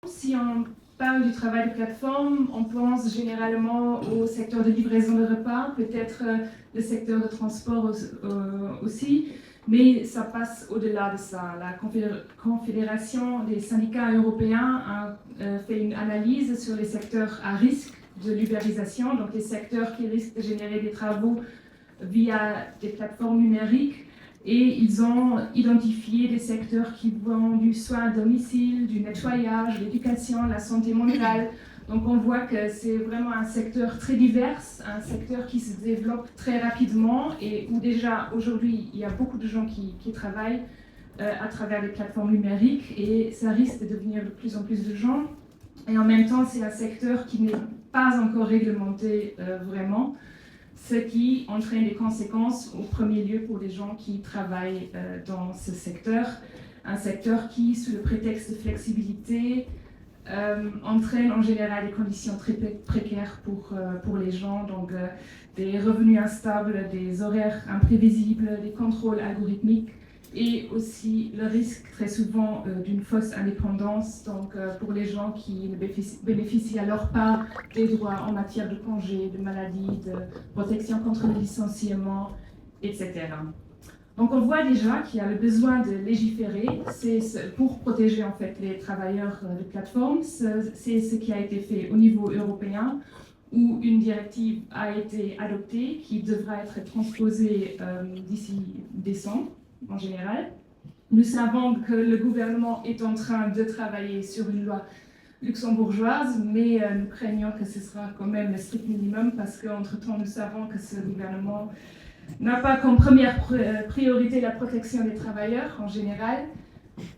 Si on parle du travail de plateforme, on pense généralement au secteur de livraison de repas, peut-être le secteur de transport aussi, mais ça passe au-delà de ça. La Confédération des syndicats européens a fait une analyse sur les secteurs à risque de l'ubérisation, donc les secteurs qui risquent de générer des travaux via des plateformes numériques. Et ils ont identifié des secteurs qui vont du soin à domicile, du nettoyage, l'éducation, la santé mentale. Donc on voit que c'est vraiment un secteur très divers, un secteur qui se développe très rapidement et où déjà aujourd'hui il y a beaucoup de gens qui travaillent à travers les plateformes numériques et ça risque de devenir de plus en plus de gens. Et en même temps c'est un secteur qui n'est pas encore réglementé vraiment, ce qui entraîne des conséquences au premier lieu pour les gens qui travaillent dans ce secteur. Un secteur qui, sous le prétexte de flexibilité, entraîne en général des conditions très précaires pour les gens, donc des revenus instables, des horaires imprévisibles, des contrôles algorithmiques et aussi le risque très souvent d'une fausse indépendance, donc pour les gens qui ne bénéficient alors pas des droits en matière de congés, de maladies, de protection contre le licenciement, etc. Donc on voit déjà qu'il y a le besoin de légiférer, c'est pour protéger en fait les travailleurs de plateforme. C'est ce qui a été fait au niveau européen, où une directive a été adoptée qui devra être transposée d'ici décembre en général. Nous savons que le gouvernement est en train de travailler sur une loi luxembourgeoise, mais nous craignons que ce sera quand même le strict minimum parce qu'entre-temps nous savons que ce gouvernement n'a pas comme première priorité la protection des travailleurs en général.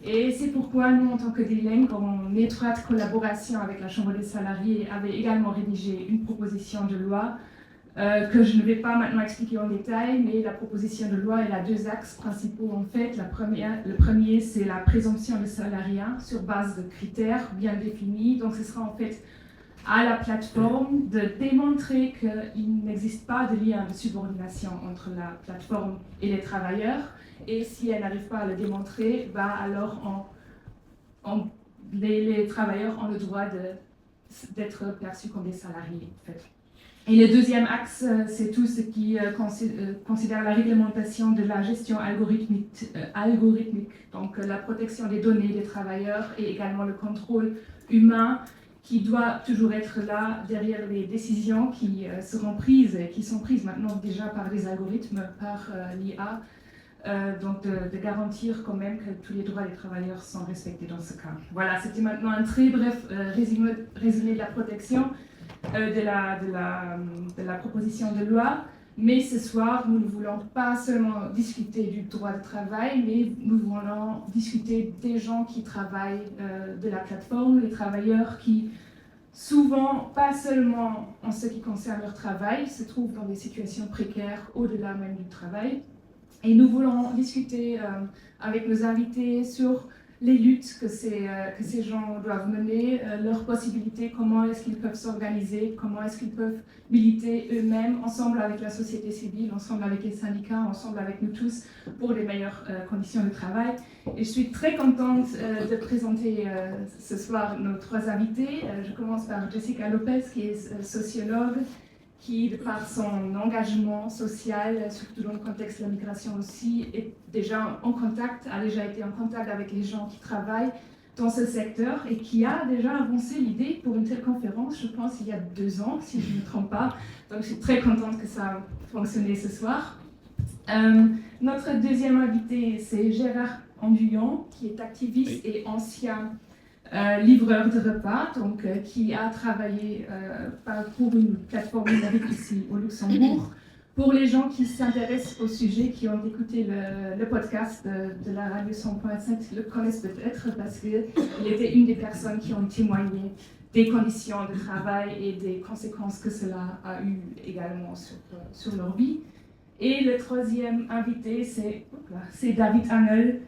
Et c'est pourquoi nous, en tant que DLENG, en étroite collaboration avec la Chambre des salariés, avait également rédigé une proposition de loi que je ne vais pas maintenant expliquer en détail, mais la proposition de loi, elle a deux axes principaux en fait. Le premier, c'est la présomption de salariat sur base de critères bien définis. Donc ce sera en fait à la plateforme de démontrer qu'il n'existe pas de lien de subordination entre la plateforme et les travailleurs. Et si elle n'arrive pas à le démontrer, bah alors les travailleurs ont le droit d'être perçus comme des salariés en fait. Et le deuxième axe, c'est tout ce qui considère la réglementation de la gestion algorithmique, donc la protection des données des travailleurs et également le contrôle humain qui doit toujours être là derrière les décisions qui seront prises et qui sont prises maintenant déjà par les algorithmes, par l'IA, donc de garantir quand même que tous les droits des travailleurs sont respectés dans ce cas. Voilà, c'était maintenant un très bref résumé de la protection. De la proposition de loi, mais ce soir, nous ne voulons pas seulement discuter du droit de travail, mais nous voulons discuter des gens qui travaillent de la plateforme, les travailleurs qui, souvent, pas seulement en ce qui concerne leur travail, se trouvent dans des situations précaires au-delà même du travail. Et nous voulons discuter avec nos invités sur les luttes que ces gens doivent mener, leurs possibilités, comment est-ce qu'ils peuvent s'organiser, comment est-ce qu'ils peuvent militer eux-mêmes, ensemble avec la société civile, ensemble avec les syndicats, ensemble avec nous tous, pour les meilleures conditions de travail. Et je suis très contente de présenter ce soir nos trois invités. Je commence par Jessica Lopez, qui est sociologue, qui, de par son engagement social, surtout dans le contexte de la migration aussi, est déjà en contact, a déjà été en contact avec les gens qui travaillent dans ce secteur et qui a déjà avancé l'idée pour une telle conférence, je pense, il y a 2 ans, si je ne me trompe pas. Donc, je suis très contente que ça a fonctionné ce soir. Notre deuxième invité, c'est Gérard Anduyan, qui est activiste et ancien livreur de repas, donc qui a travaillé pour une plateforme numérique ici au Luxembourg. Pour les gens qui s'intéressent au sujet, qui ont écouté le podcast de la radio 100.5, le connaissent peut-être parce qu'il était une des personnes qui ont témoigné des conditions de travail et des conséquences que cela a eu également sur leur vie. Et le troisième invité, c'est David Angel,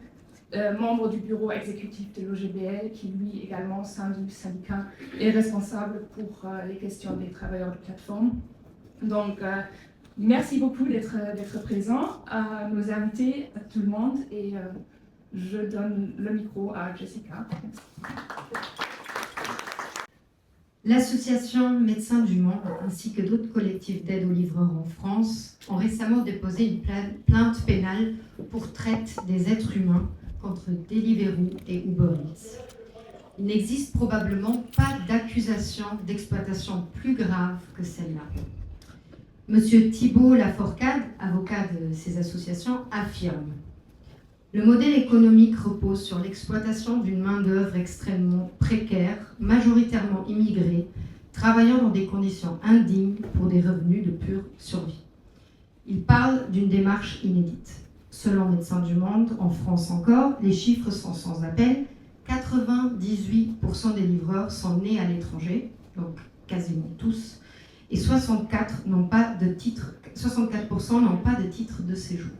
membre du bureau exécutif de l'OGBL, qui lui également, au sein du syndicat, est responsable pour les questions des travailleurs de plateforme. Donc, merci beaucoup d'être présent, à nos invités, à tout le monde, et je donne le micro à Jessica. L'association Médecins du Monde, ainsi que d'autres collectifs d'aide aux livreurs en France, ont récemment déposé une plainte pénale pour traite des êtres humains contre Deliveroo et Uber Eats. Il n'existe probablement pas d'accusation d'exploitation plus grave que celle-là. Monsieur Thibault Laforcade, avocat de ces associations, affirme: le modèle économique repose sur l'exploitation d'une main-d'œuvre extrêmement précaire, majoritairement immigrée, travaillant dans des conditions indignes pour des revenus de pure survie. Il parle d'une démarche inédite. Selon Médecins du Monde, en France encore, les chiffres sont sans appel. 98% des livreurs sont nés à l'étranger, donc quasiment tous, et 64% n'ont pas de titre de séjour.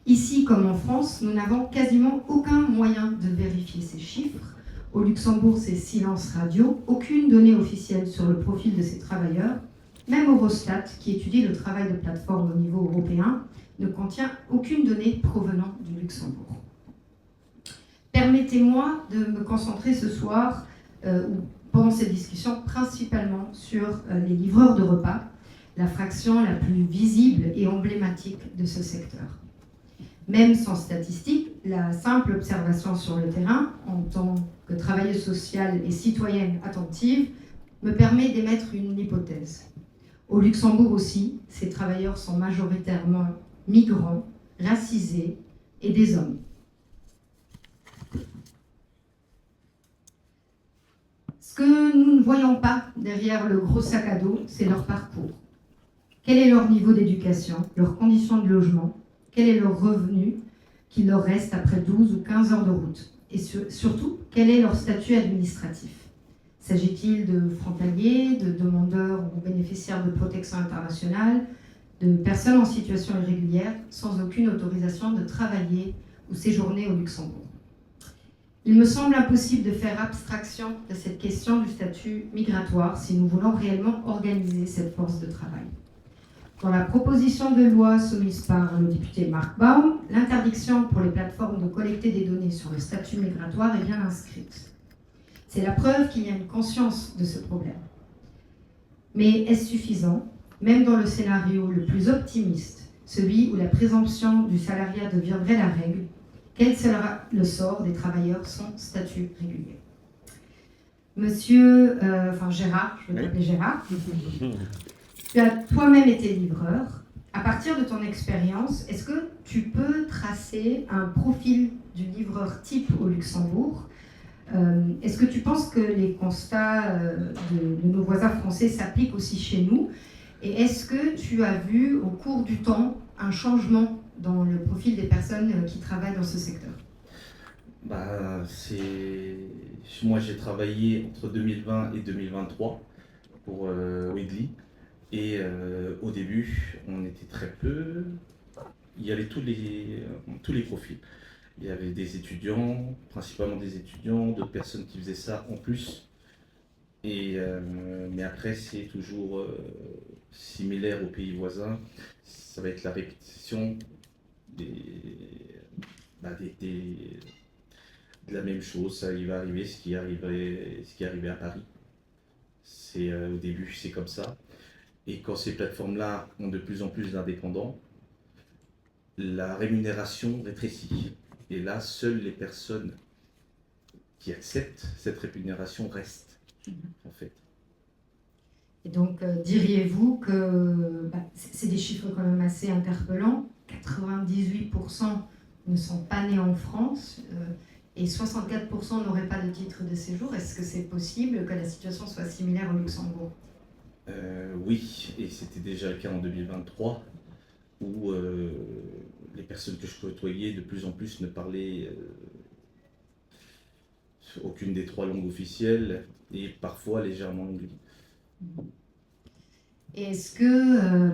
Ici, comme en France, nous n'avons quasiment aucun moyen de vérifier ces chiffres. Au Luxembourg, c'est silence radio, aucune donnée officielle sur le profil de ces travailleurs. Même Eurostat, qui étudie le travail de plateforme au niveau européen, ne contient aucune donnée provenant du Luxembourg. Permettez-moi de me concentrer ce soir, pendant cette discussion, principalement sur les livreurs de repas, la fraction la plus visible et emblématique de ce secteur. Même sans statistiques, la simple observation sur le terrain, en tant que travailleuse sociale et citoyenne attentive, me permet d'émettre une hypothèse. Au Luxembourg aussi, ces travailleurs sont majoritairement migrants, racisés et des hommes. Ce que nous ne voyons pas derrière le gros sac à dos, c'est leur parcours. Quel est leur niveau d'éducation, leurs conditions de logement, quel est leur revenu qu'il leur reste après 12 ou 15 heures de route, et surtout, quel est leur statut administratif. S'agit-il de frontaliers, de demandeurs ou bénéficiaires de protection internationale, de personnes en situation irrégulière sans aucune autorisation de travailler ou séjourner au Luxembourg? Il me semble impossible de faire abstraction de cette question du statut migratoire si nous voulons réellement organiser cette force de travail. Dans la proposition de loi soumise par le député Marc Baum, l'interdiction pour les plateformes de collecter des données sur le statut migratoire est bien inscrite. C'est la preuve qu'il y a une conscience de ce problème. Mais est-ce suffisant? Même dans le scénario le plus optimiste, celui où la présomption du salariat deviendrait la règle, quel sera le sort des travailleurs sans statut régulier? Gérard, je vais t'appeler Gérard. Tu as toi-même été livreur. À partir de ton expérience, est-ce que tu peux tracer un profil du livreur type au Luxembourg? Est-ce que tu penses que les constats de nos voisins français s'appliquent aussi chez nous? Et est-ce que tu as vu au cours du temps un changement dans le profil des personnes qui travaillent dans ce secteur? Moi, j'ai travaillé entre 2020 et 2023 pour Weekly. Et au début, on était très peu. Il y avait tous les profils. Il y avait des étudiants, principalement des étudiants, d'autres personnes qui faisaient ça en plus. Mais après, c'est toujours similaire aux pays voisins. Ça va être la répétition de la même chose. Ça, il va arriver ce qui arrivait à Paris. Au début, c'est comme ça. Et quand ces plateformes-là ont de plus en plus d'indépendants, la rémunération rétrécit. Et là, seules les personnes qui acceptent cette rémunération restent, en fait. Et donc, diriez-vous que c'est des chiffres quand même assez interpellants. 98% ne sont pas nés en France et 64% n'auraient pas de titre de séjour. Est-ce que c'est possible que la situation soit similaire au Luxembourg? Oui, et c'était déjà le cas en 2023, où les personnes que je côtoyais de plus en plus ne parlaient aucune des 3 langues officielles et parfois légèrement anglais. Et est-ce que...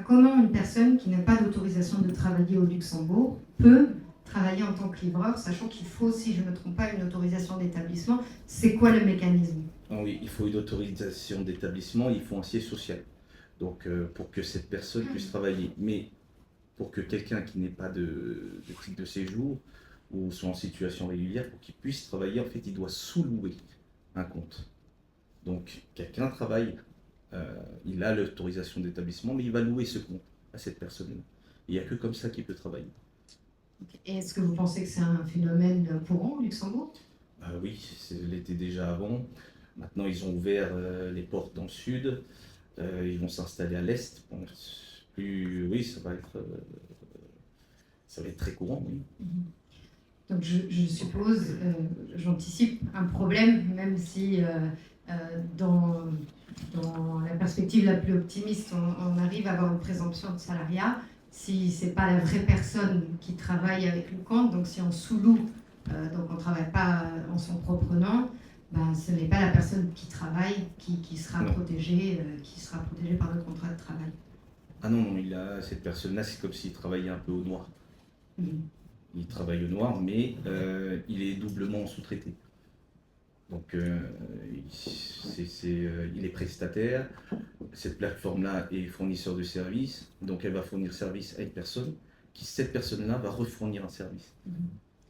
comment une personne qui n'a pas d'autorisation de travailler au Luxembourg peut travailler en tant que livreur, sachant qu'il faut, si je ne me trompe pas, une autorisation d'établissement? C'est quoi le mécanisme? Oui, il faut une autorisation d'établissement, il faut un siège social. Donc, pour que cette personne puisse travailler. Mais pour que quelqu'un qui n'ait pas de titre de séjour ou soit en situation régulière, pour qu'il puisse travailler, en fait, il doit sous-louer un compte. Donc, quelqu'un travaille, il a l'autorisation d'établissement, mais il va louer ce compte à cette personne-là. Il n'y a que comme ça qu'il peut travailler. Et est-ce que vous pensez que c'est un phénomène courant au Luxembourg? Oui, l'était déjà avant. Maintenant, ils ont ouvert les portes dans le sud. Ils vont s'installer à l'est. Bon, oui, ça va être très courant, oui. Donc je suppose, j'anticipe un problème, même si dans la perspective la plus optimiste, on arrive à avoir une présomption de salariat. Si ce n'est pas la vraie personne qui travaille avec le compte, donc si on sous-loue, donc on ne travaille pas en son propre nom, ben, ce n'est pas la personne qui travaille qui sera protégée par le contrat de travail. Ah non, cette personne-là, c'est comme s'il travaillait un peu au noir. Il travaille au noir, mais il est doublement sous-traité. Donc, il est prestataire. Cette plateforme-là est fournisseur de services. Donc, elle va fournir service à une personne cette personne-là va refournir un service.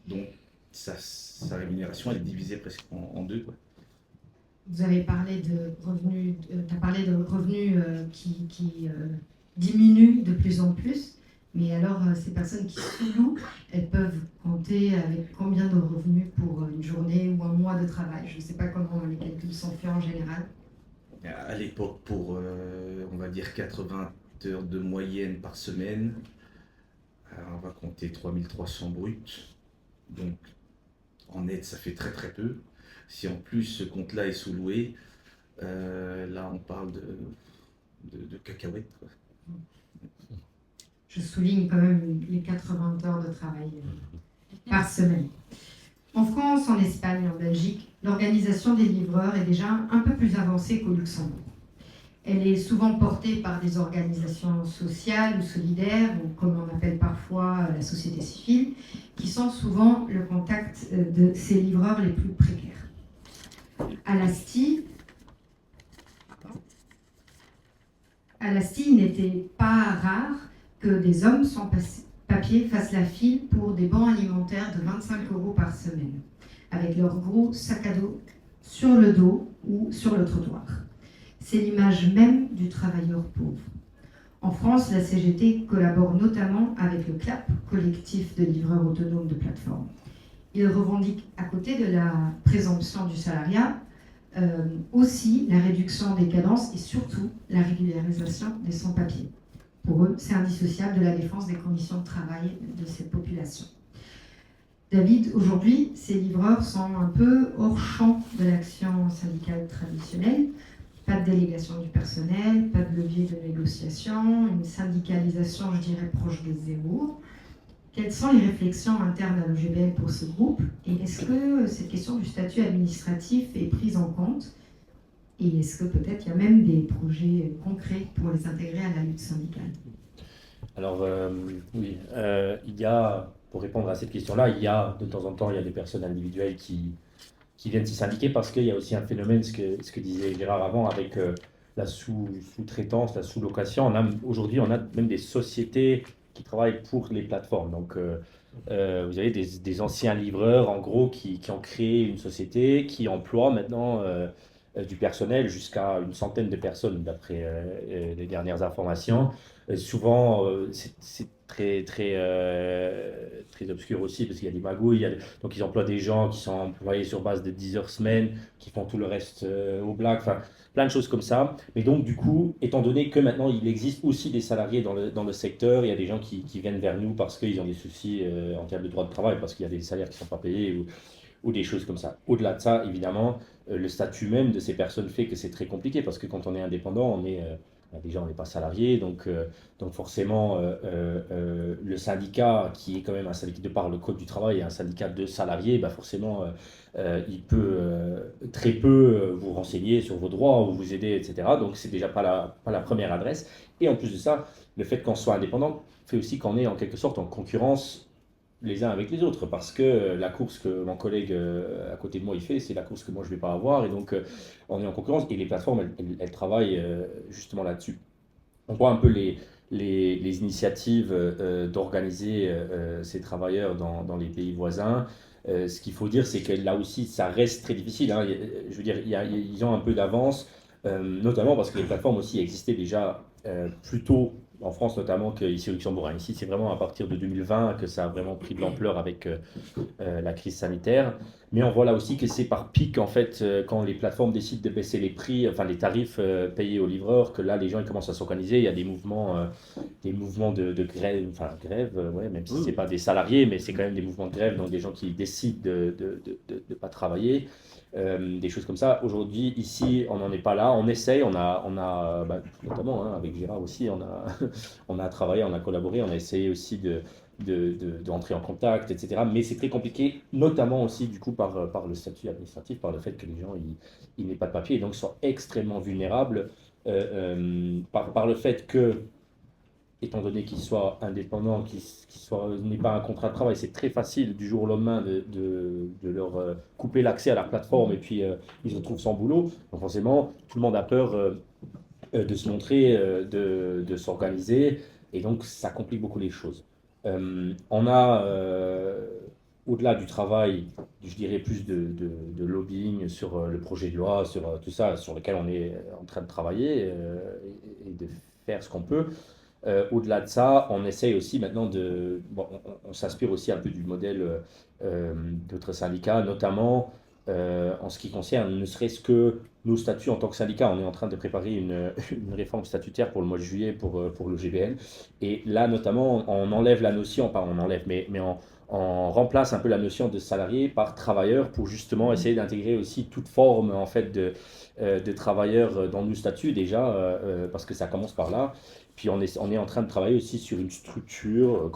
Donc, sa rémunération, elle est divisée presque en deux, quoi. Vous avez parlé de revenus, qui diminuent de plus en plus. Mais alors, ces personnes qui sous-louent, elles peuvent compter avec combien de revenus pour une journée ou un mois de travail? Je ne sais pas comment les calculs sont faits en général. À l'époque, pour, on va dire, 80 heures de moyenne par semaine, on va compter 3300 bruts. Donc, en net, ça fait très très peu. Si en plus ce compte-là est sous-loué, là, on parle de cacahuètes, quoi. Je souligne quand même les 80 heures de travail par semaine. En France, en Espagne et en Belgique, l'organisation des livreurs est déjà un peu plus avancée qu'au Luxembourg. Elle est souvent portée par des organisations sociales ou solidaires, ou comme on appelle parfois la société civile, qui sont souvent le contact de ces livreurs les plus précaires. À l'Asti, il n'était pas rare que des hommes sans papier fassent la file pour des bons alimentaires de 25 € par semaine, avec leur gros sac à dos sur le dos ou sur le trottoir. C'est l'image même du travailleur pauvre. En France, la CGT collabore notamment avec le CLAP, collectif de livreurs autonomes de plateforme. Il revendique, à côté de la présomption du salariat, aussi la réduction des cadences et surtout la régularisation des sans-papiers. Pour eux, c'est indissociable de la défense des conditions de travail de cette population. David, aujourd'hui, ces livreurs sont un peu hors champ de l'action syndicale traditionnelle. Pas de délégation du personnel, pas de levier de négociation, une syndicalisation, je dirais, proche de zéro. Quelles sont les réflexions internes à l'OGBL pour ce groupe? Et est-ce que cette question du statut administratif est prise en compte? Et est-ce que peut-être il y a même des projets concrets pour les intégrer à la lutte syndicale? Alors, oui, il y a, pour répondre à cette question-là, il y a de temps en temps, il y a des personnes individuelles qui viennent s'y syndiquer parce qu'il y a aussi un phénomène, ce que disait Gérard avant, avec la sous-traitance, la sous-location. Aujourd'hui, on a même des sociétés qui travaillent pour les plateformes. Donc, vous avez des anciens livreurs, en gros, qui ont créé une société qui emploie maintenant du personnel jusqu'à une centaine de personnes, d'après les dernières informations. Souvent, c'est très obscur aussi, parce qu'il y a des magouilles. Donc, ils emploient des gens qui sont employés sur base de 10 heures semaine, qui font tout le reste au black. Enfin, plein de choses comme ça. Mais donc, du coup, étant donné que maintenant, il existe aussi des salariés dans le secteur, il y a des gens qui viennent vers nous parce qu'ils ont des soucis en termes de droit de travail, parce qu'il y a des salaires qui ne sont pas payés ou des choses comme ça. Au-delà de ça, évidemment, le statut même de ces personnes fait que c'est très compliqué, parce que quand on est indépendant, déjà, on n'est pas salarié, donc forcément, le syndicat, qui est quand même un syndicat de par le Code du travail, et un syndicat de salariés, forcément, il peut très peu vous renseigner sur vos droits ou vous aider, etc. Donc, c'est déjà pas la première adresse. Et en plus de ça, le fait qu'on soit indépendant fait aussi qu'on est en quelque sorte en concurrence les uns avec les autres, parce que la course que mon collègue à côté de moi il fait, c'est la course que moi je ne vais pas avoir, et donc on est en concurrence, et les plateformes elles travaillent justement là-dessus. On voit un peu les initiatives d'organiser ces travailleurs dans les pays voisins. Ce qu'il faut dire, c'est que là aussi, ça reste très difficile, hein. Je veux dire, ils ont un peu d'avance, notamment parce que les plateformes aussi existaient déjà plus tôt en France notamment qu'ici au Luxembourg, hein. Ici, c'est vraiment à partir de 2020 que ça a vraiment pris de l'ampleur avec la crise sanitaire. Mais on voit là aussi que c'est par pic, en fait, quand les plateformes décident de baisser les prix, enfin les tarifs payés aux livreurs, que là, les gens ils commencent à s'organiser. Il y a des mouvements de grève, enfin grève, ouais, même si c'est pas des salariés, mais c'est quand même des mouvements de grève, donc des gens qui décident de pas travailler. Des choses comme ça. Aujourd'hui, ici, on n'en est pas là. On essaye, bah, notamment hein, avec Gérard aussi, on a travaillé, on a collaboré, on a essayé aussi d'entrer en contact, etc. Mais c'est très compliqué, notamment aussi du coup par le statut administratif, par le fait que les gens ils n'aient pas de papier et donc sont extrêmement vulnérables par le fait que, étant donné qu'ils soient indépendants, n'aient pas un contrat de travail, c'est très facile du jour au lendemain de leur couper l'accès à la plateforme et puis ils se retrouvent sans boulot. Donc forcément, tout le monde a peur de se montrer, de s'organiser et donc ça complique beaucoup les choses. On a, au-delà du travail, je dirais plus de lobbying sur le projet de loi, sur tout ça, sur lequel on est en train de travailler et de faire ce qu'on peut. Au-delà de ça, on essaye aussi maintenant bon, on s'inspire aussi un peu du modèle d'autres syndicats, notamment en ce qui concerne ne serait-ce que nos statuts en tant que syndicat. On est en train de préparer une réforme statutaire pour le mois de juillet pour le GBL. Et là, notamment, on enlève la notion, pas on enlève, mais on remplace un peu la notion de salarié par travailleur pour justement essayer d'intégrer aussi toute forme en fait de travailleurs dans nos statuts déjà, parce que ça commence par là. Puis on est en train de travailler aussi sur une structure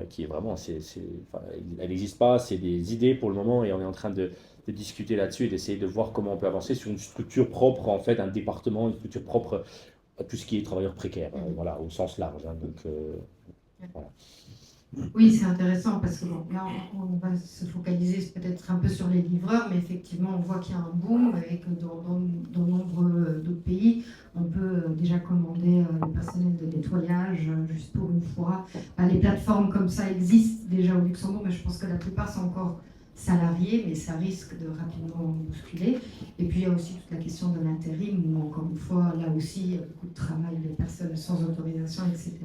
qui est vraiment, enfin, elle n'existe pas, c'est des idées pour le moment et on est en train de discuter là-dessus et d'essayer de voir comment on peut avancer sur une structure propre, en fait, un département, une structure propre à tout ce qui est travailleurs précaires, voilà, au sens large. Hein, donc, voilà. Oui, c'est intéressant parce que bon, là, on va se focaliser peut-être un peu sur les livreurs, mais effectivement, on voit qu'il y a un boom et que dans nombreux d'autres pays, on peut déjà commander le personnel de nettoyage juste pour une fois. Les plateformes comme ça existent déjà au Luxembourg, mais je pense que la plupart sont encore salariés, mais ça risque de rapidement bousculer. Et puis, il y a aussi toute la question de l'intérim, où encore une fois, là aussi, il y a beaucoup de travail des personnes sans autorisation, etc.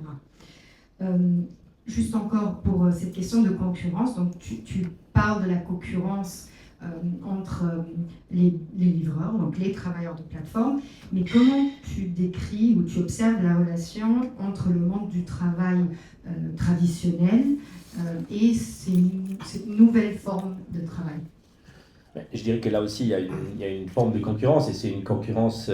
Juste encore pour cette question de concurrence, donc tu parles de la concurrence entre les livreurs, donc les travailleurs de plateforme, mais comment tu décris ou tu observes la relation entre le monde du travail traditionnel et ces nouvelles formes de travail? Je dirais que là aussi, il y a une forme de concurrence et c'est une concurrence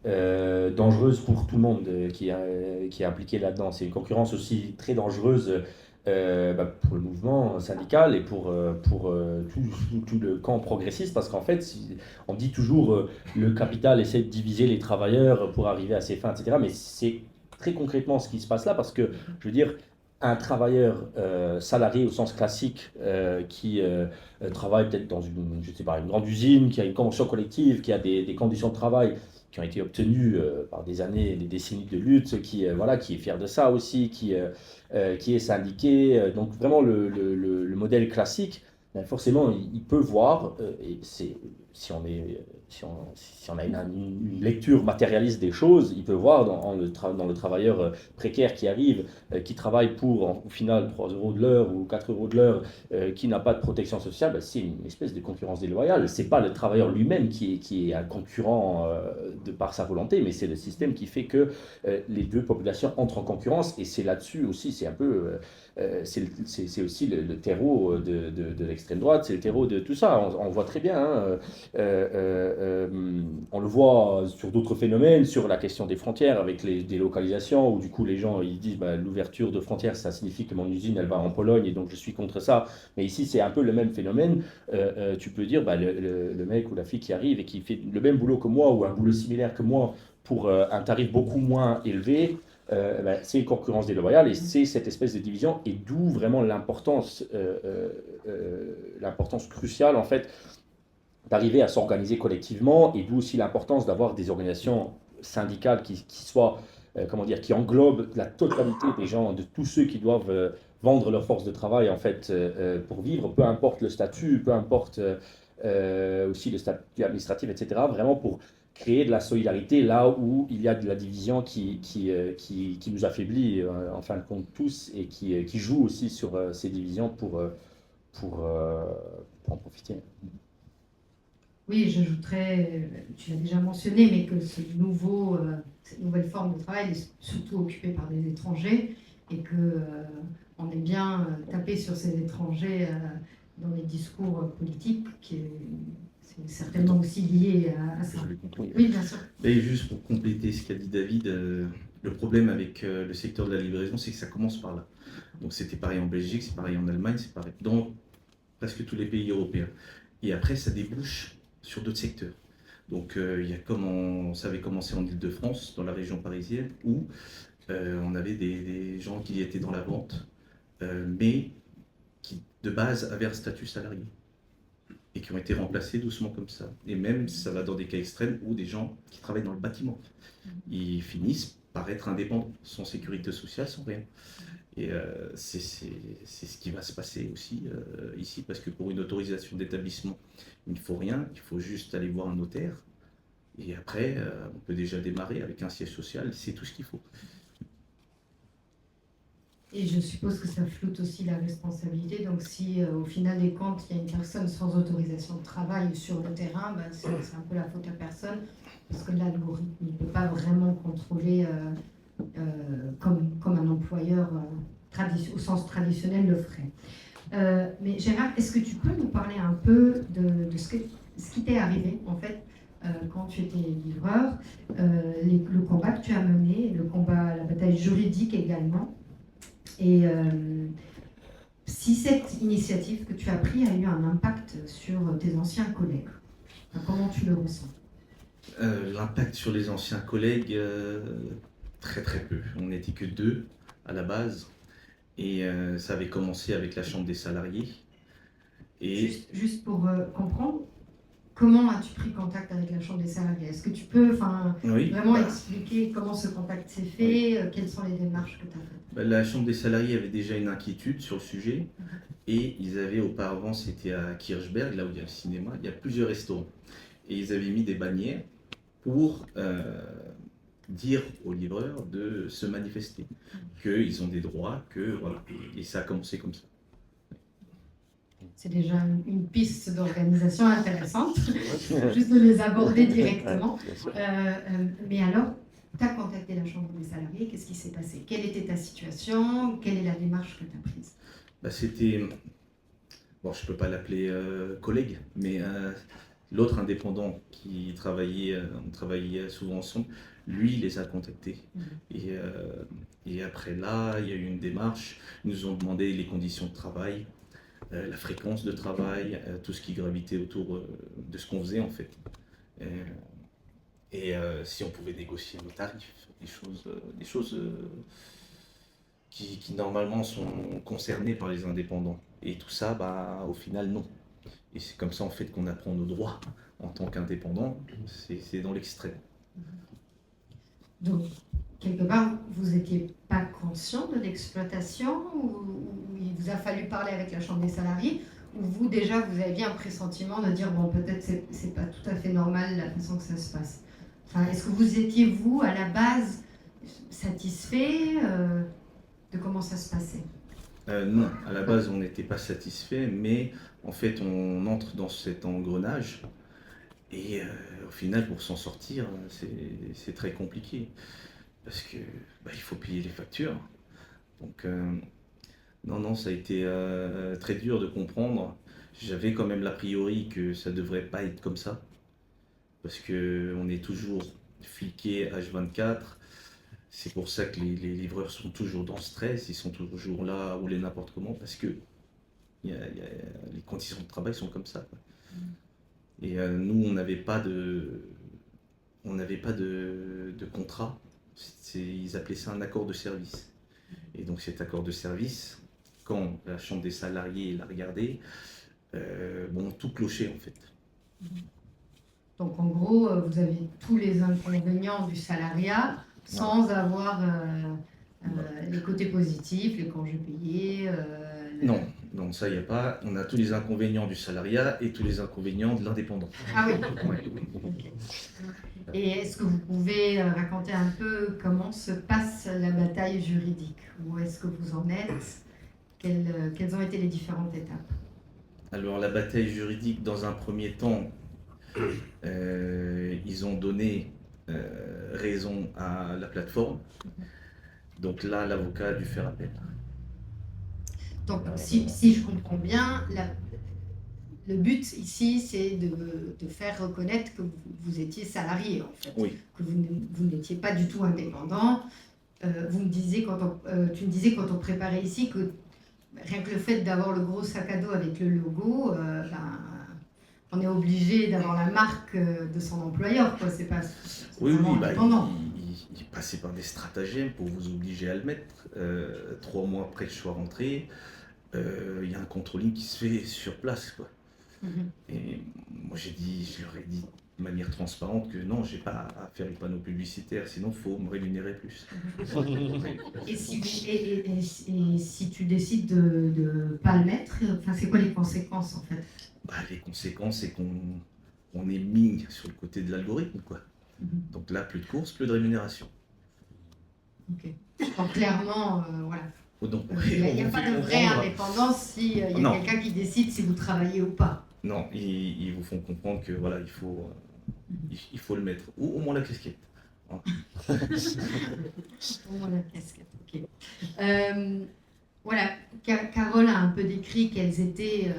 dangereuse pour tout le monde qui est impliqué là-dedans. C'est une concurrence aussi très dangereuse pour le mouvement syndical et pour tout le camp progressiste parce qu'en fait, on dit toujours le capital essaie de diviser les travailleurs pour arriver à ses fins, etc. Mais c'est très concrètement ce qui se passe là parce que, je veux dire, un travailleur salarié au sens classique qui travaille peut-être dans je sais pas, une grande usine, qui a une convention collective, qui a des conditions de travail qui ont été obtenues par des années, des décennies de lutte, voilà, qui est fier de ça aussi, qui est syndiqué. Donc vraiment le modèle classique, ben forcément il peut voir, et si on a une lecture matérialiste des choses, il peut voir dans le travailleur précaire qui arrive, qui travaille pour au final 3 euros de l'heure ou 4 euros de l'heure, qui n'a pas de protection sociale, ben c'est une espèce de concurrence déloyale. C'est pas le travailleur lui-même qui est un concurrent de par sa volonté, mais c'est le système qui fait que les deux populations entrent en concurrence et c'est là-dessus aussi, c'est un peu... c'est aussi le terreau de l'extrême droite, c'est le terreau de tout ça. On voit très bien, hein, on le voit sur d'autres phénomènes, sur la question des frontières avec les délocalisations, où du coup les gens ils disent bah, l'ouverture de frontières, ça signifie que mon usine elle va en Pologne et donc je suis contre ça. Mais ici c'est un peu le même phénomène. Tu peux dire bah, le mec ou la fille qui arrive et qui fait le même boulot que moi ou un boulot similaire que moi pour un tarif beaucoup moins élevé. C'est une concurrence déloyale et c'est cette espèce de division et d'où vraiment l'importance cruciale en fait d'arriver à s'organiser collectivement et d'où aussi l'importance d'avoir des organisations syndicales qui soient comment dire, qui englobent la totalité des gens, de tous ceux qui doivent vendre leur force de travail en fait pour vivre, peu importe le statut, peu importe aussi le statut administratif, etc. Vraiment pour créer de la solidarité là où il y a de la division qui nous affaiblit en fin de compte tous et qui joue aussi sur ces divisions pour, euh, pour en profiter. Oui, j'ajouterais, tu l'as déjà mentionné, mais que cette nouvelle forme de travail est surtout occupée par des étrangers et que on est bien tapé sur ces étrangers dans les discours politiques, c'est certainement aussi lié à ça. Je l'ai compris. Oui, bien sûr. Et juste pour compléter ce qu'a dit David, le problème avec le secteur de la livraison, c'est que ça commence par là. Donc c'était pareil en Belgique, c'est pareil en Allemagne, c'est pareil dans presque tous les pays européens. Et après, ça débouche sur d'autres secteurs. Donc il y a comme ça avait commencé en Île-de-France, dans la région parisienne, où on avait des gens qui étaient dans la vente, mais qui de base avaient un statut salarié et qui ont été remplacés doucement comme ça. Et même, ça va dans des cas extrêmes où des gens qui travaillent dans le bâtiment, ils finissent par être indépendants, sans sécurité sociale, sans rien. Et c'est ce qui va se passer aussi ici, parce que pour une autorisation d'établissement, il ne faut rien, il faut juste aller voir un notaire. Et après, on peut déjà démarrer avec un siège social, c'est tout ce qu'il faut. Et je suppose que ça floute aussi la responsabilité. Donc si au final des comptes, il y a une personne sans autorisation de travail sur le terrain, ben, c'est un peu la faute à personne, parce que l'algorithme ne peut pas vraiment contrôler comme un employeur au sens traditionnel le ferait. Mais Gérard, est-ce que tu peux nous parler un peu de ce qui t'est arrivé en fait quand tu étais livreur, le combat que tu as mené, la bataille juridique également, et si cette initiative que tu as prise a eu un impact sur tes anciens collègues, comment tu le ressens? L'impact sur les anciens collègues, très très peu. On n'était que 2 à la base, et ça avait commencé avec la chambre des salariés. Et Juste pour comprendre, comment as-tu pris contact avec la chambre des salariés? Est-ce que tu peux oui, vraiment expliquer comment ce contact s'est fait, quelles sont les démarches que tu as faites? la chambre des salariés avait déjà une inquiétude sur le sujet, et ils avaient auparavant, c'était à Kirchberg, là où il y a le cinéma, il y a plusieurs restaurants, et ils avaient mis des bannières pour dire aux livreurs de se manifester, qu'ils ont des droits, que voilà, et ça a commencé comme ça. C'est déjà une piste d'organisation intéressante, juste de les aborder directement. Mais alors, tu as contacté la chambre des salariés, qu'est-ce qui s'est passé? Quelle était ta situation? Quelle est la démarche que tu as prise? C'était, bon, je ne peux pas l'appeler collègue, mais l'autre indépendant qui travaillait, on travaillait souvent ensemble, lui, il les a contactés. Et après là, il y a eu une démarche, ils nous ont demandé les conditions de travail, la fréquence de travail, tout ce qui gravitait autour de ce qu'on faisait en fait. Et si on pouvait négocier nos tarifs, des choses qui normalement sont concernées par les indépendants. Et tout ça, au final, non. Et c'est comme ça en fait qu'on apprend nos droits en tant qu'indépendant, c'est dans l'extrême. Donc, quelque part, vous n'étiez pas conscient de l'exploitation, ou il vous a fallu parler avec la chambre des salariés, ou vous déjà vous aviez un pressentiment de dire bon, peut-être c'est pas tout à fait normal la façon que ça se passe. Est-ce que vous étiez vous à la base satisfait de comment ça se passait? Non, à la base on n'était pas satisfait, mais en fait on entre dans cet engrenage et au final pour s'en sortir c'est très compliqué parce que il faut payer les factures. Donc non, ça a été très dur de comprendre. J'avais quand même l'a priori que ça devrait pas être comme ça parce que on est toujours fliqué H24. C'est pour ça que les livreurs sont toujours dans le stress, ils sont toujours là à rouler n'importe comment, parce que les conditions de travail sont comme ça, quoi. Et nous, on n'avait pas de contrat, ils appelaient ça un accord de service. Et donc cet accord de service, quand la chambre des salariés l'a regardé, tout clochait en fait. Donc en gros, vous avez tous les inconvénients du salariat, sans avoir Les côtés positifs, les congés payés. Non, non, ça, il n'y a pas. On a tous les inconvénients du salariat et tous les inconvénients de l'indépendant. Ah oui. Ouais. Ok. Et est-ce que vous pouvez raconter un peu comment se passe la bataille juridique? Où est-ce que vous en êtes? Quelles ont été les différentes étapes? Alors, la bataille juridique, dans un premier temps, ils ont donné raison à la plateforme. Donc là, l'avocat a dû faire appel. Donc, si je comprends bien, le but ici, c'est de faire reconnaître que vous étiez salarié, en fait. Oui. Que vous n'étiez pas du tout indépendant. Tu me disais quand on préparait ici que rien que le fait d'avoir le gros sac à dos avec le logo, on est obligé d'avoir la marque de son employeur, quoi. C'est pas Oui, vraiment oui, indépendant. il passait par des stratagèmes pour vous obliger à le mettre. 3 mois après que je sois rentré, il y a un controlling qui se fait sur place, quoi. Et moi, je leur ai dit de manière transparente que non, j'ai pas à faire les panneaux publicitaires, sinon il faut me rémunérer plus. Et si tu décides de ne pas le mettre, enfin, c'est quoi les conséquences, en fait? Bah, les conséquences, c'est qu'on est mis sur le côté de l'algorithme, quoi. Donc là, plus de courses, plus de rémunération. Ok. Donc clairement, voilà. Donc, Il n'y a on pas fait de vraie comprendre- indépendance s'il y a Non. quelqu'un qui décide si vous travaillez ou pas. Non, ils vous font comprendre que voilà, il faut le mettre. Ou au moins la casquette. Au moins la casquette, ok. Voilà, Carole a un peu décrit quels étaient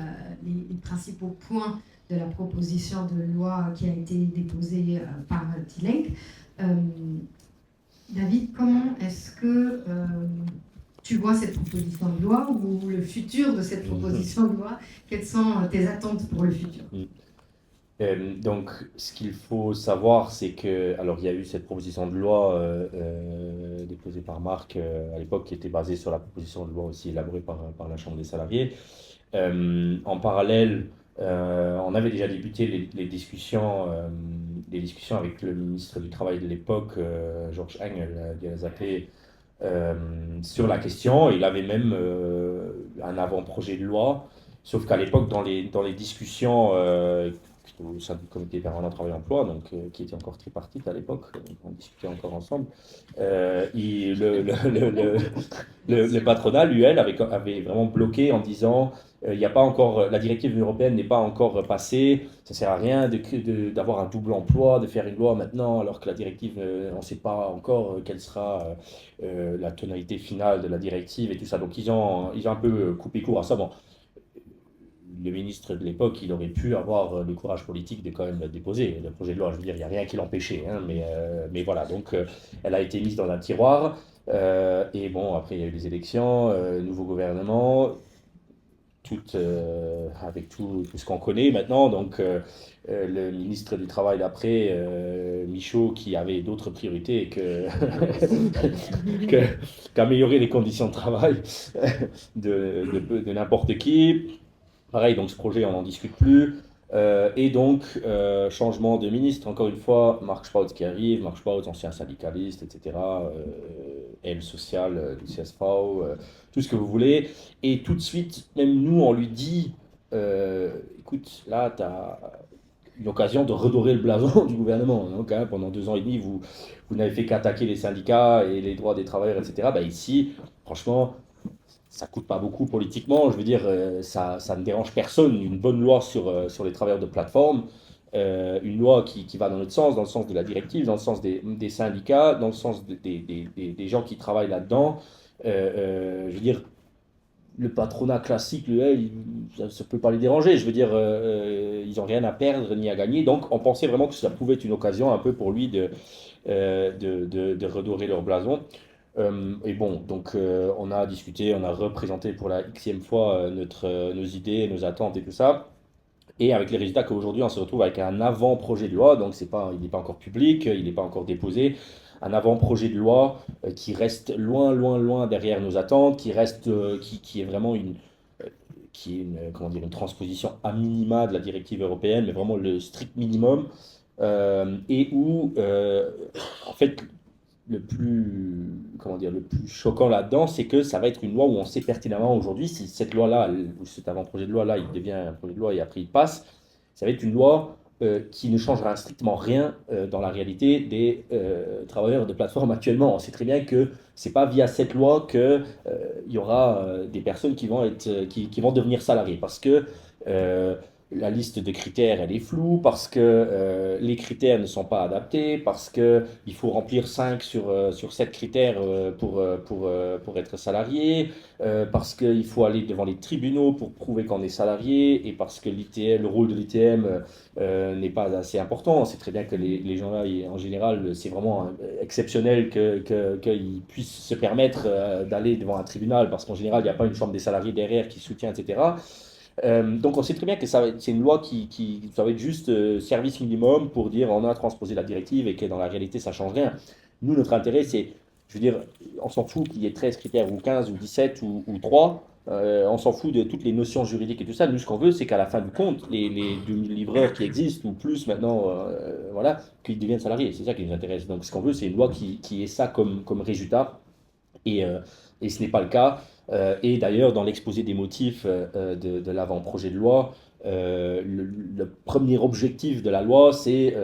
les principaux points de la proposition de loi qui a été déposée par Tilenk. David, comment est-ce que tu vois cette proposition de loi ou le futur de cette proposition de loi? Quelles sont tes attentes pour le futur? Donc, ce qu'il faut savoir, c'est que, alors, il y a eu cette proposition de loi déposée par Marc à l'époque, qui était basée sur la proposition de loi aussi élaborée par la Chambre des salariés. En parallèle, on avait déjà débuté les discussions avec le ministre du Travail de l'époque, Georges Engel, sur la question. Il avait même un avant-projet de loi, sauf qu'à l'époque, dans les discussions au sein du comité permanent travail-emploi, donc qui était encore tripartite à l'époque, on discutait encore ensemble. Le patronat, l'UL, avait vraiment bloqué en disant il n'y a pas encore, la directive européenne n'est pas encore passée, ça ne sert à rien d'avoir un double emploi, de faire une loi maintenant, alors que la directive, on ne sait pas encore quelle sera la tonalité finale de la directive et tout ça. Donc ils ont un peu coupé court à ça. Bon, le ministre de l'époque, il aurait pu avoir le courage politique de quand même déposer le projet de loi. Je veux dire, il n'y a rien qui l'empêchait, hein, mais voilà. Donc, elle a été mise dans un tiroir. Et bon, après, il y a eu les élections, nouveau gouvernement, avec tout ce qu'on connaît maintenant. Donc, le ministre du Travail d'après, Michaud, qui avait d'autres priorités qu'améliorer les conditions de travail de n'importe qui. Pareil, donc ce projet, on n'en discute plus. Et donc, changement de ministre, encore une fois, Marc Spautz qui arrive, Marc Spautz, ancien syndicaliste, etc., aile sociale du CSV, tout ce que vous voulez. Et tout de suite, même nous, on lui dit, écoute, là, tu as une occasion de redorer le blason du gouvernement. Donc, hein, pendant 2 ans et demi, vous n'avez fait qu'attaquer les syndicats et les droits des travailleurs, etc. Bah, ici, franchement, ça coûte pas beaucoup politiquement, je veux dire, ça ne dérange personne. Une bonne loi sur les travailleurs de plateforme, une loi qui va dans notre sens, dans le sens de la directive, dans le sens des syndicats, dans le sens des gens qui travaillent là-dedans. Je veux dire, le patronat classique, ça ne peut pas les déranger. Je veux dire, ils n'ont rien à perdre ni à gagner. Donc, on pensait vraiment que ça pouvait être une occasion un peu pour lui de redorer leur blason. Et bon, donc on a discuté, on a représenté pour la xème fois nos idées, nos attentes et tout ça. Et avec les résultats qu'aujourd'hui on se retrouve avec un avant-projet de loi, donc il n'est pas encore public, il n'est pas encore déposé, un avant-projet de loi qui reste loin, loin, loin derrière nos attentes, qui est vraiment comment dire, une transposition à minima de la directive européenne, mais vraiment le strict minimum, et où en fait le plus choquant là-dedans, c'est que ça va être une loi où on sait pertinemment aujourd'hui, si cette loi-là, ou cet avant-projet de loi-là, il devient un projet de loi et après il passe, ça va être une loi qui ne changera strictement rien dans la réalité des travailleurs de plateforme actuellement. On sait très bien que c'est pas via cette loi que il y aura des personnes qui vont qui vont devenir salariés, parce que la liste de critères, elle est floue, parce que les critères ne sont pas adaptés, parce qu'il faut remplir 5 sur 7 critères pour être salarié, parce qu'il faut aller devant les tribunaux pour prouver qu'on est salarié, et parce que le rôle de l'ITM n'est pas assez important. On sait très bien que les gens-là, en général, c'est vraiment exceptionnel qu'ils puissent se permettre d'aller devant un tribunal, parce qu'en général, il n'y a pas une chambre des salariés derrière qui soutient, etc. Donc on sait très bien que c'est une loi ça va être juste service minimum pour dire on a transposé la directive et que dans la réalité ça change rien. Nous, notre intérêt, c'est, je veux dire, on s'en fout qu'il y ait 13 critères ou 15 ou 17 ou 3. On s'en fout de toutes les notions juridiques et tout ça. Nous, ce qu'on veut, c'est qu'à la fin du compte, les 2000 livreurs qui existent ou plus maintenant, voilà, qu'ils deviennent salariés. C'est ça qui nous intéresse. Donc ce qu'on veut, c'est une loi qui ait ça comme résultat. Et ce n'est pas le cas. Et d'ailleurs, dans l'exposé des motifs de l'avant-projet de loi, le premier objectif de la loi, c'est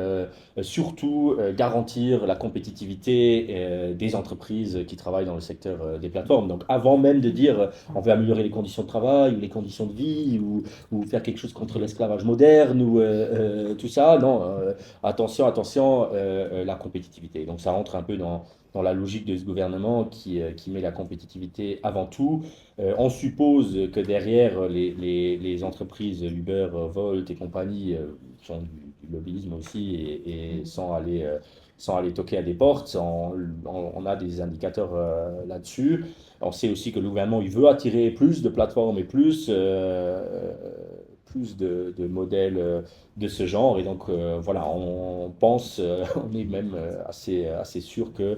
surtout garantir la compétitivité des entreprises qui travaillent dans le secteur des plateformes. Donc avant même de dire on veut améliorer les conditions de travail ou les conditions de vie ou faire quelque chose contre l'esclavage moderne ou tout ça, non, attention, la compétitivité. Donc ça rentre un peu dans la logique de ce gouvernement qui met la compétitivité avant tout. On suppose que derrière les entreprises Uber, Volt et compagnie font du lobbyisme aussi et sans aller toquer à des portes, on a des indicateurs là-dessus. On sait aussi que le gouvernement il veut attirer plus de plateformes et plus de modèles de ce genre. Et donc voilà, on pense, on est même assez sûr que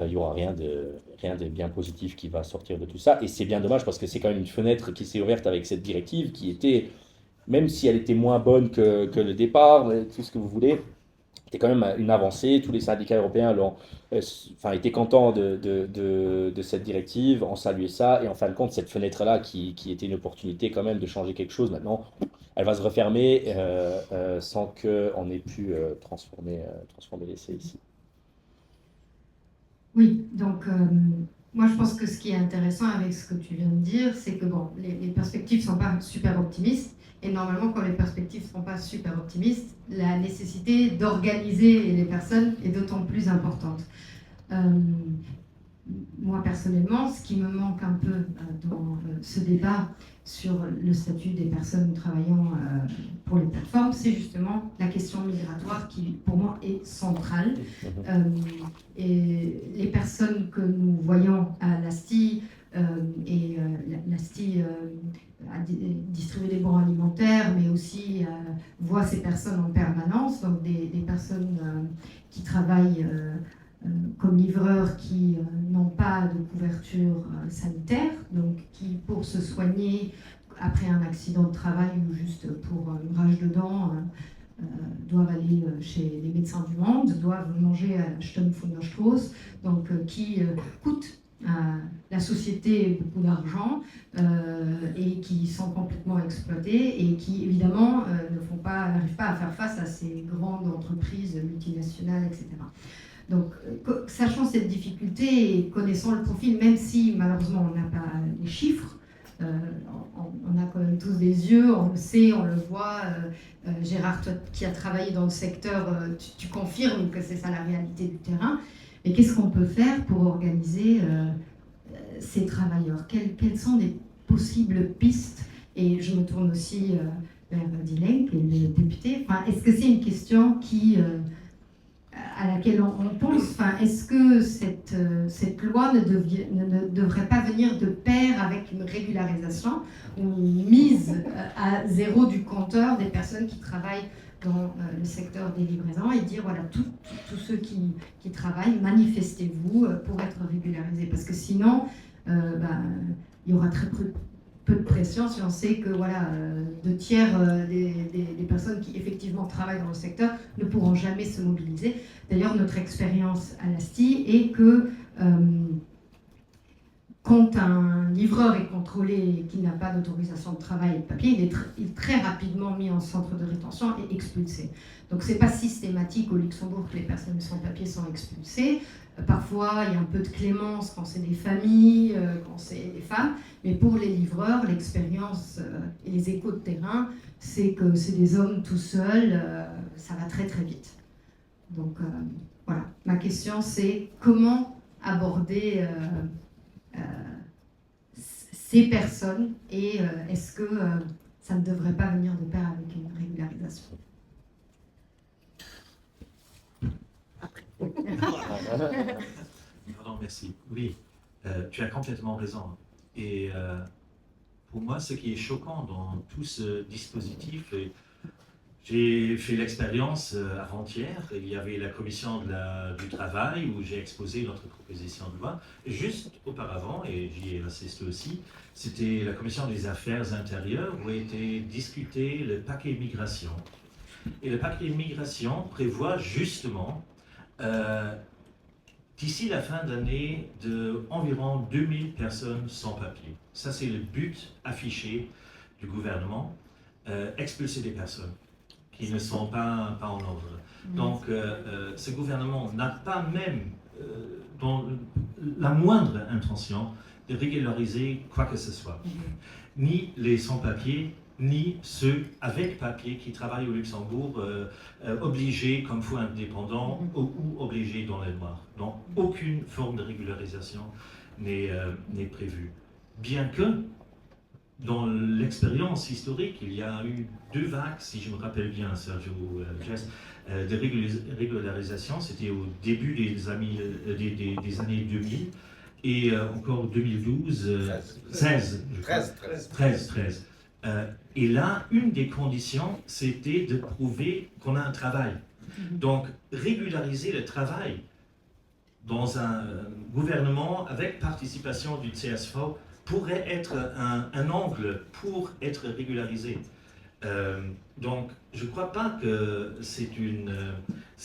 il n'y aura rien de bien positif qui va sortir de tout ça. Et c'est bien dommage parce que c'est quand même une fenêtre qui s'est ouverte avec cette directive qui était, même si elle était moins bonne que le départ, tout ce que vous voulez, c'était quand même une avancée. Tous les syndicats européens étaient contents de cette directive, ont salué ça. Et en fin de compte, cette fenêtre-là qui était une opportunité quand même de changer quelque chose, maintenant, elle va se refermer sans qu'on ait pu transformer l'essai ici. Oui, donc moi je pense que ce qui est intéressant avec ce que tu viens de dire, c'est que bon, les perspectives ne sont pas super optimistes, et normalement quand les perspectives ne sont pas super optimistes, la nécessité d'organiser les personnes est d'autant plus importante. Moi personnellement, ce qui me manque un peu dans ce débat sur le statut des personnes travaillant pour les plateformes, c'est justement la question migratoire qui, pour moi, est centrale. Et les personnes que nous voyons à l'ASTI, l'ASTI a distribué des bons alimentaires, mais aussi voit ces personnes en permanence, donc des personnes qui travaillent comme livreurs qui n'ont pas de couverture sanitaire, donc qui, pour se soigner après un accident de travail ou juste pour une rage de dents, doivent aller chez les médecins du monde, doivent manger à Sturmfunderstrasse, donc qui coûtent à la société beaucoup d'argent et qui sont complètement exploités et qui évidemment n'arrivent pas à faire face à ces grandes entreprises multinationales, etc. Donc, sachant cette difficulté et connaissant le profil, même si malheureusement on n'a pas les chiffres, on a quand même tous des yeux, on le sait, on le voit. Gérard, toi qui as travaillé dans le secteur, tu confirmes que c'est ça la réalité du terrain. Mais qu'est-ce qu'on peut faire pour organiser ces travailleurs ? Quelles sont les possibles pistes ? Et je me tourne aussi vers Dylan, qui est le député. Enfin, est-ce que c'est une question à laquelle on pense, est-ce que cette loi ne devrait pas venir de pair avec une régularisation ou une mise à zéro du compteur des personnes qui travaillent dans le secteur des livraisons et dire voilà, tous ceux qui travaillent, manifestez-vous pour être régularisés, parce que sinon il y aura très peu peu de pression si on sait que voilà, 2/3 des personnes qui effectivement travaillent dans le secteur ne pourront jamais se mobiliser. D'ailleurs, notre expérience à l'ASTI est que quand un livreur est contrôlé et qu'il n'a pas d'autorisation de travail papier, il est très rapidement mis en centre de rétention et expulsé. Donc ce n'est pas systématique au Luxembourg que les personnes sans papier sont expulsées. Parfois, il y a un peu de clémence quand c'est des familles, quand c'est des femmes. Mais pour les livreurs, l'expérience et les échos de terrain, c'est que c'est des hommes tout seuls, ça va très très vite. Donc voilà, ma question c'est comment aborder ces personnes et est-ce que ça ne devrait pas venir de pair avec une régularisation? Pardon, merci. Oui, tu as complètement raison. Et pour moi, ce qui est choquant dans tout ce dispositif, j'ai fait l'expérience avant-hier, il y avait la commission du travail où j'ai exposé notre proposition de loi. Juste auparavant, et j'y ai assisté aussi, c'était la commission des affaires intérieures où a été discuté le paquet migration. Et le paquet migration prévoit justement d'ici la fin d'année, environ 2000 personnes sans papier. Ça, c'est le but affiché du gouvernement, expulser des personnes qui ne sont pas en ordre. Donc, ce gouvernement n'a pas même dans la moindre intention de régulariser quoi que ce soit. Ni les sans-papiers, ni ceux avec papier qui travaillent au Luxembourg, obligés comme faux indépendants ou obligés dans les noirs. Donc aucune forme de régularisation n'est prévue. Bien que dans l'expérience historique, il y a eu 2 vagues, si je me rappelle bien, Sergio Jess, de régularisation. C'était au début des années 2000 et encore 2012, 13. Et là, une des conditions, c'était de prouver qu'on a un travail. Donc, régulariser le travail dans un gouvernement avec participation du CSV pourrait être un angle pour être régularisé. Donc, je ne crois pas que c'est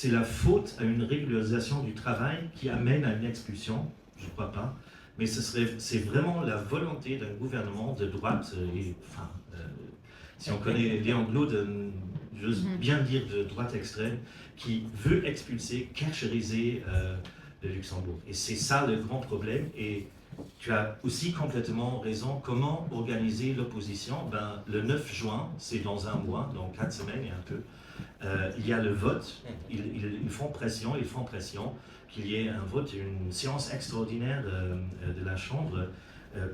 la faute à une régularisation du travail qui amène à une expulsion. Je ne crois pas. Mais c'est vraiment la volonté d'un gouvernement de droite, si on connaît les anglos, j'ose bien dire de droite extrême, qui veut expulser, carchériser le Luxembourg. Et c'est ça le grand problème. Et tu as aussi complètement raison. Comment organiser l'opposition? Le 9 juin, c'est dans un mois, dans 4 semaines et un peu, il y a le vote. Ils font pression qu'il y ait un vote, une séance extraordinaire de la Chambre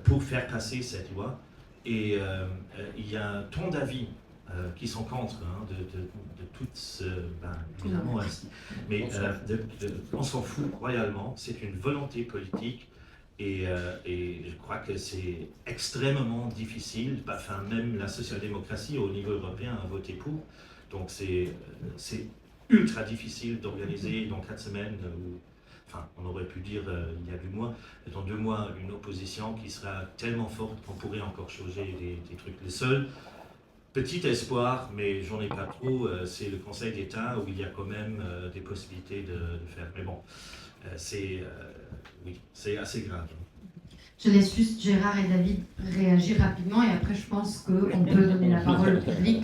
pour faire passer cette loi. Et il y a tant d'avis qui sont contre, de toutes, évidemment, mais on s'en fout royalement. C'est une volonté politique et je crois que c'est extrêmement difficile. Même la social-démocratie au niveau européen a voté pour. Donc c'est ultra difficile d'organiser dans 4 semaines, on aurait pu dire il y a 2 mois, dans 2 mois, une opposition qui sera tellement forte qu'on pourrait encore changer des trucs. Le seul petit espoir, mais j'en ai pas trop, c'est le Conseil d'État où il y a quand même des possibilités de faire. Mais bon, c'est assez grave. Je laisse juste Gérard et David réagir rapidement et après je pense qu'on peut donner la parole au public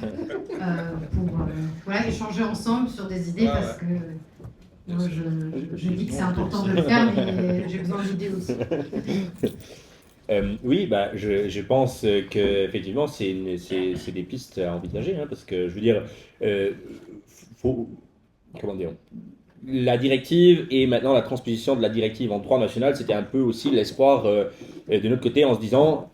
pour échanger ensemble sur des idées parce que moi je dis que c'est important de le faire mais j'ai besoin d'idées aussi. Oui, je pense qu'effectivement c'est des pistes à envisager parce que je veux dire, comment dire, la directive et maintenant la transposition de la directive en droit national, c'était un peu aussi l'espoir de notre côté en se disant,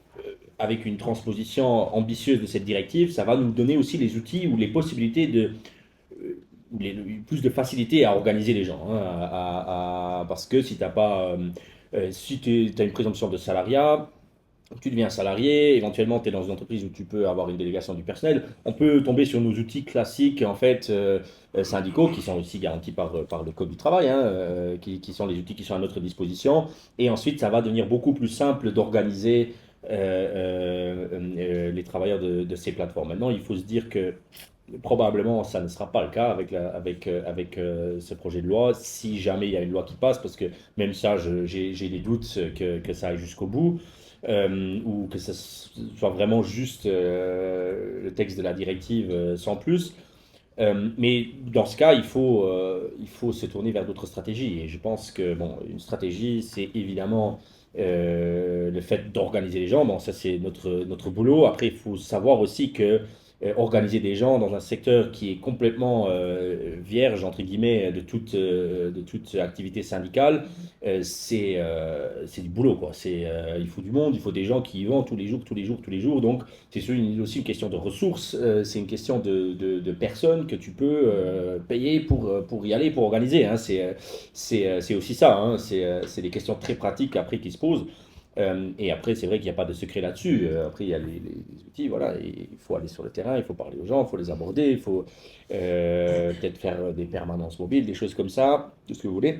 avec une transposition ambitieuse de cette directive, ça va nous donner aussi les outils ou les possibilités plus de facilité à organiser les gens. Parce que si tu n'as pas, si tu as une présomption de salariat, tu deviens salarié, éventuellement tu es dans une entreprise où tu peux avoir une délégation du personnel, on peut tomber sur nos outils classiques en fait syndicaux qui sont aussi garantis par le Code du travail, qui sont les outils qui sont à notre disposition et ensuite ça va devenir beaucoup plus simple d'organiser les travailleurs de ces plateformes. Maintenant, il faut se dire que probablement ça ne sera pas le cas avec ce projet de loi, si jamais il y a une loi qui passe, parce que même ça, j'ai des doutes que ça aille jusqu'au bout, ou que ce soit vraiment juste le texte de la directive sans plus. Mais dans ce cas, il faut se tourner vers d'autres stratégies. Et je pense que bon, une stratégie, c'est évidemment le fait d'organiser les gens. Bon, ça, c'est notre boulot. Après, il faut savoir aussi que organiser des gens dans un secteur qui est complètement vierge, entre guillemets, de toute activité syndicale, c'est du boulot, quoi. Il faut du monde, il faut des gens qui y vont tous les jours, tous les jours, tous les jours. Donc, c'est aussi une question de ressources, c'est une question de personnes que tu peux payer pour y aller, pour organiser, hein. C'est aussi ça, hein. C'est des questions très pratiques après qui se posent. Et après, c'est vrai qu'il n'y a pas de secret là-dessus. Après, il y a les outils, voilà. Et il faut aller sur le terrain, il faut parler aux gens, il faut les aborder, il faut peut-être faire des permanences mobiles, des choses comme ça, tout ce que vous voulez.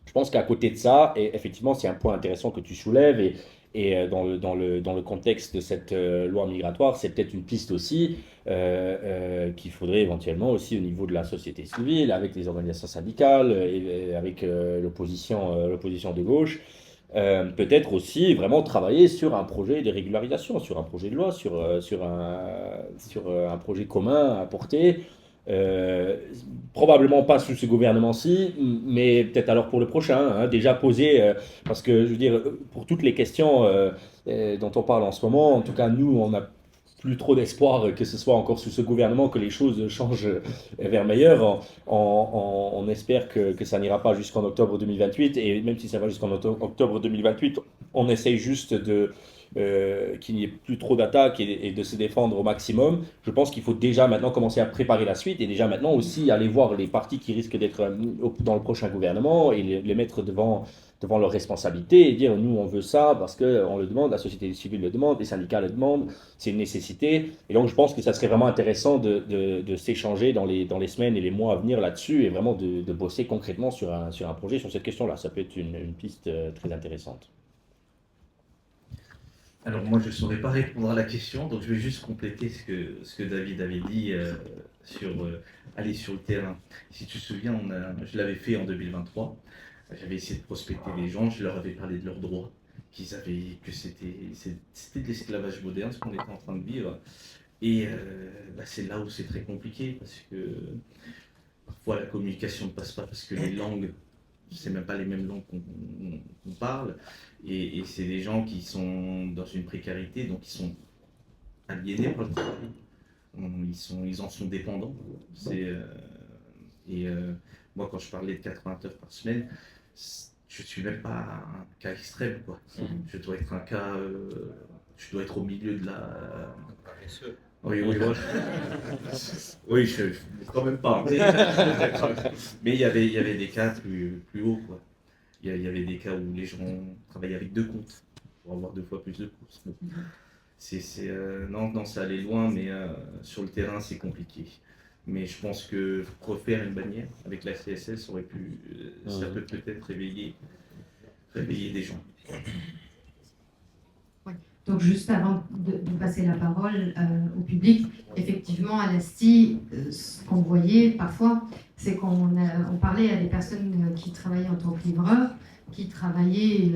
Je pense qu'à côté de ça, et effectivement, c'est un point intéressant que tu soulèves, et dans le contexte de cette loi migratoire, c'est peut-être une piste aussi qu'il faudrait éventuellement aussi au niveau de la société civile, avec les organisations syndicales et avec l'opposition de gauche, peut-être aussi vraiment travailler sur un projet de régularisation, sur un projet de loi, sur un projet commun à porter. Euh, Probablement pas sous ce gouvernement-ci, mais peut-être alors pour le prochain, hein, déjà posé, parce que je veux dire, pour toutes les questions dont on parle en ce moment, en tout cas nous, on n'a plus trop d'espoir que ce soit encore sous ce gouvernement que les choses changent vers meilleur. On espère que ça n'ira pas jusqu'en octobre 2028, et même si ça va jusqu'en octobre 2028, on essaye juste qu'il n'y ait plus trop d'attaques et de se défendre au maximum. Je pense qu'il faut déjà maintenant commencer à préparer la suite, et déjà maintenant aussi aller voir les partis qui risquent d'être dans le prochain gouvernement et les mettre devant leurs responsabilités et dire nous on veut ça parce qu'on le demande, la société civile le demande, les syndicats le demandent, c'est une nécessité. Et donc je pense que ça serait vraiment intéressant de s'échanger dans les semaines et les mois à venir là-dessus, et vraiment de bosser concrètement sur un projet sur cette question-là. Ça peut être une piste très intéressante. Alors moi, je ne saurais pas répondre à la question, donc je vais juste compléter ce que David avait dit sur aller sur le terrain. Si tu te souviens, je l'avais fait en 2023. J'avais essayé de prospecter les gens, je leur avais parlé de leurs droits, que c'était de l'esclavage moderne, ce qu'on était en train de vivre. Et c'est là où c'est très compliqué, parce que parfois la communication ne passe pas, parce que les langues, c'est même pas les mêmes langues qu'on parle, et c'est des gens qui sont dans une précarité, donc ils sont aliénés par le travail, ils en sont dépendants. Moi, quand je parlais de 80 heures par semaine, je suis même pas un cas extrême, quoi. Je dois être je dois être au milieu de la. Oui, voilà. Oui, quand même pas. Mais il y avait des cas plus hauts, quoi. Il y avait des cas où les gens travaillaient avec 2 comptes pour avoir 2 fois plus de courses. Non, ça allait loin, mais sur le terrain, c'est compliqué. Mais je pense que refaire une bannière avec la CSS ça peut peut-être réveiller des gens. Donc juste avant de passer la parole au public, effectivement à l'ASTI, ce qu'on voyait parfois, c'est qu'on parlait à des personnes qui travaillaient en tant que livreurs, qui travaillaient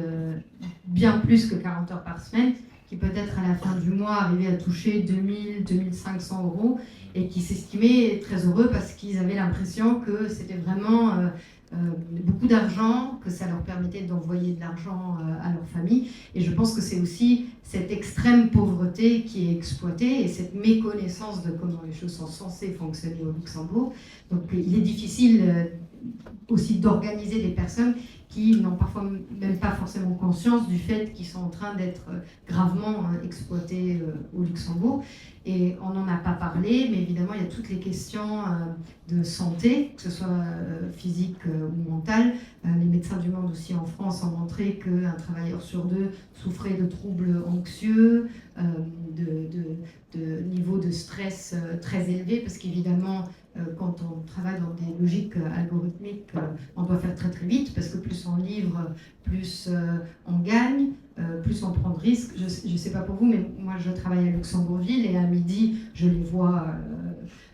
bien plus que 40 heures par semaine, qui peut-être à la fin du mois arrivaient à toucher 2000, 2500 euros, et qui s'estimaient très heureux parce qu'ils avaient l'impression que c'était vraiment beaucoup d'argent, que ça leur permettait d'envoyer de l'argent à leur famille. Et je pense que c'est aussi cette extrême pauvreté qui est exploitée et cette méconnaissance de comment les choses sont censées fonctionner au Luxembourg. Donc il est difficile aussi d'organiser des personnes qui n'ont parfois même pas forcément conscience du fait qu'ils sont en train d'être gravement exploités au Luxembourg. Et on n'en a pas parlé, mais évidemment, il y a toutes les questions de santé, que ce soit physique ou mentale. Les Médecins du Monde aussi en France ont montré qu'un travailleur sur 2 souffrait de troubles anxieux, de niveau de stress très élevé, parce qu'évidemment, quand on travaille dans des logiques algorithmiques, on doit faire très très vite, parce que plus on livre, plus on gagne. plus on prend de risques. Je ne sais pas pour vous, mais moi je travaille à Luxembourgville et à midi, je les vois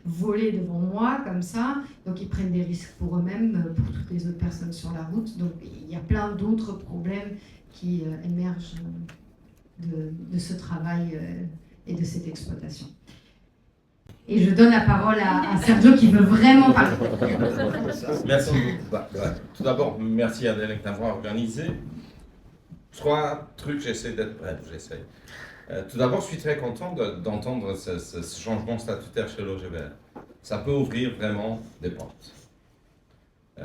voler devant moi comme ça. Donc ils prennent des risques pour eux-mêmes, pour toutes les autres personnes sur la route. Donc il y a plein d'autres problèmes qui émergent de ce travail et de cette exploitation. Et je donne la parole à Sergio qui veut vraiment parler. Merci beaucoup. Tout d'abord, merci à Adèle d'avoir organisé. 3 trucs, j'essaie d'être bref, j'essaie. Tout d'abord, je suis très content d'entendre ce changement statutaire chez l'OGBL. Ça peut ouvrir vraiment des portes. 2,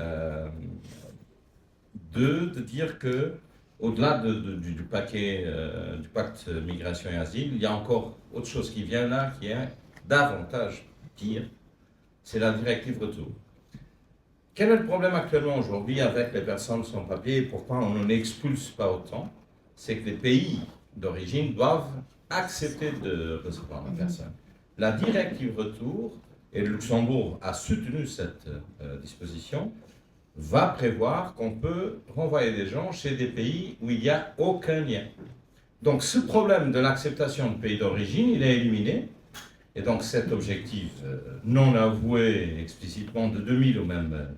de dire que au-delà du pacte migration et asile, il y a encore autre chose qui vient là, qui est davantage pire, c'est la directive retour. Quel est le problème actuellement aujourd'hui avec les personnes sans papier et pourquoi on ne l'expulse pas autant? C'est que les pays d'origine doivent accepter de recevoir la personne. La directive retour, et le Luxembourg a soutenu cette disposition, va prévoir qu'on peut renvoyer des gens chez des pays où il n'y a aucun lien. Donc ce problème de l'acceptation de pays d'origine, il est éliminé. Et donc cet objectif non avoué explicitement de 2000 ou même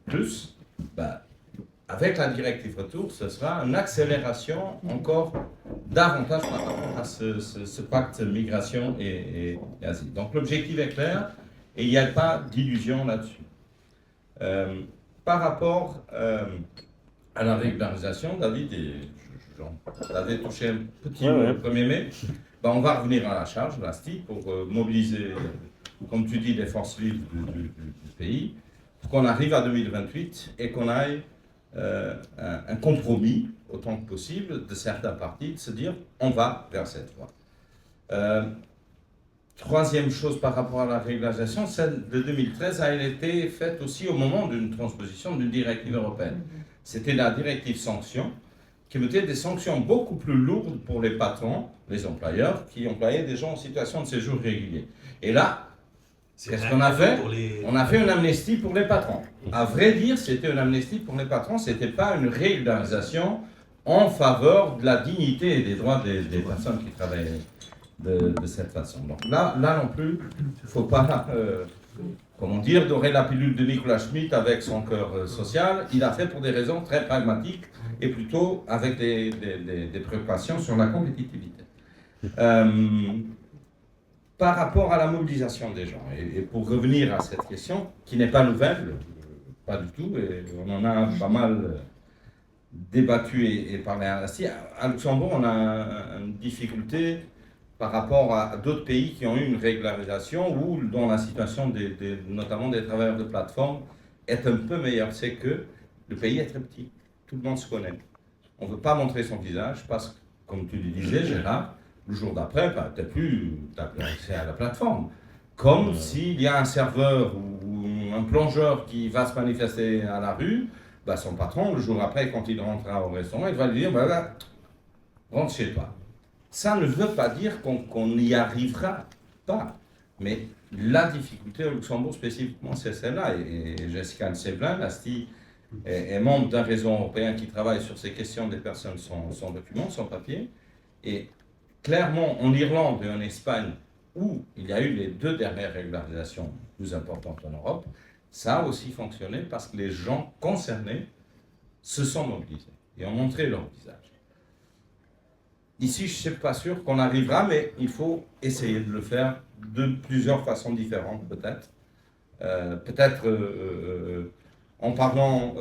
plus, avec la directive retour, ce sera une accélération encore davantage par rapport à ce pacte migration et asile. Donc l'objectif est clair et il n'y a pas d'illusion là-dessus. Par rapport à la régularisation, David, j'en avais touché un petit mot le 1er mai, on va revenir à la charge, l'ASTI, pour mobiliser, comme tu dis, les forces vives du pays, pour qu'on arrive à 2028 et qu'on aille un compromis, autant que possible, de certains partis, de se dire on va vers cette voie. 3e chose par rapport à la régularisation, celle de 2013 a été faite aussi au moment d'une transposition d'une directive européenne. C'était la directive sanctions, qui mettait des sanctions beaucoup plus lourdes pour les patrons, les employeurs, qui employaient des gens en situation de séjour régulier. Et là, qu'est-ce qu'on a fait? On a fait une amnistie pour les patrons. À vrai dire, c'était une amnistie pour les patrons, ce n'était pas une régularisation en faveur de la dignité et des droits des personnes qui travaillaient de cette façon. Donc là non plus, il ne faut pas, comment dire, dorer la pilule de Nicolas Schmitt avec son cœur social. Il a fait pour des raisons très pragmatiques et plutôt avec des préoccupations sur la compétitivité. Par rapport à la mobilisation des gens, et pour revenir à cette question, qui n'est pas nouvelle, pas du tout, et on en a pas mal débattu et parlé à l'ASTI. À Luxembourg, on a une difficulté par rapport à d'autres pays qui ont eu une régularisation ou dont la situation, notamment des travailleurs de plateforme, est un peu meilleure. C'est que le pays est très petit. Tout le monde se connaît. On ne veut pas montrer son visage parce que, comme tu le disais, Gérard, le jour d'après, tu n'as plus accès à la plateforme. Comme s'il y a un serveur ou un plongeur qui va se manifester à la rue, son patron, le jour après, quand il rentrera au restaurant, il va lui dire rentre chez toi. Ça ne veut pas dire qu'on n'y arrivera pas. Mais la difficulté au Luxembourg spécifiquement, c'est celle-là. Et Jessica le sait bien, l'ASTI est membre d'un réseau européen qui travaille sur ces questions des personnes sans documents, sans papier. Et clairement, en Irlande et en Espagne, où il y a eu les 2 dernières régularisations plus importantes en Europe, ça a aussi fonctionné parce que les gens concernés se sont mobilisés et ont montré leur visage. Ici, je ne suis pas sûr qu'on arrivera, mais il faut essayer de le faire de plusieurs façons différentes, peut-être. En parlant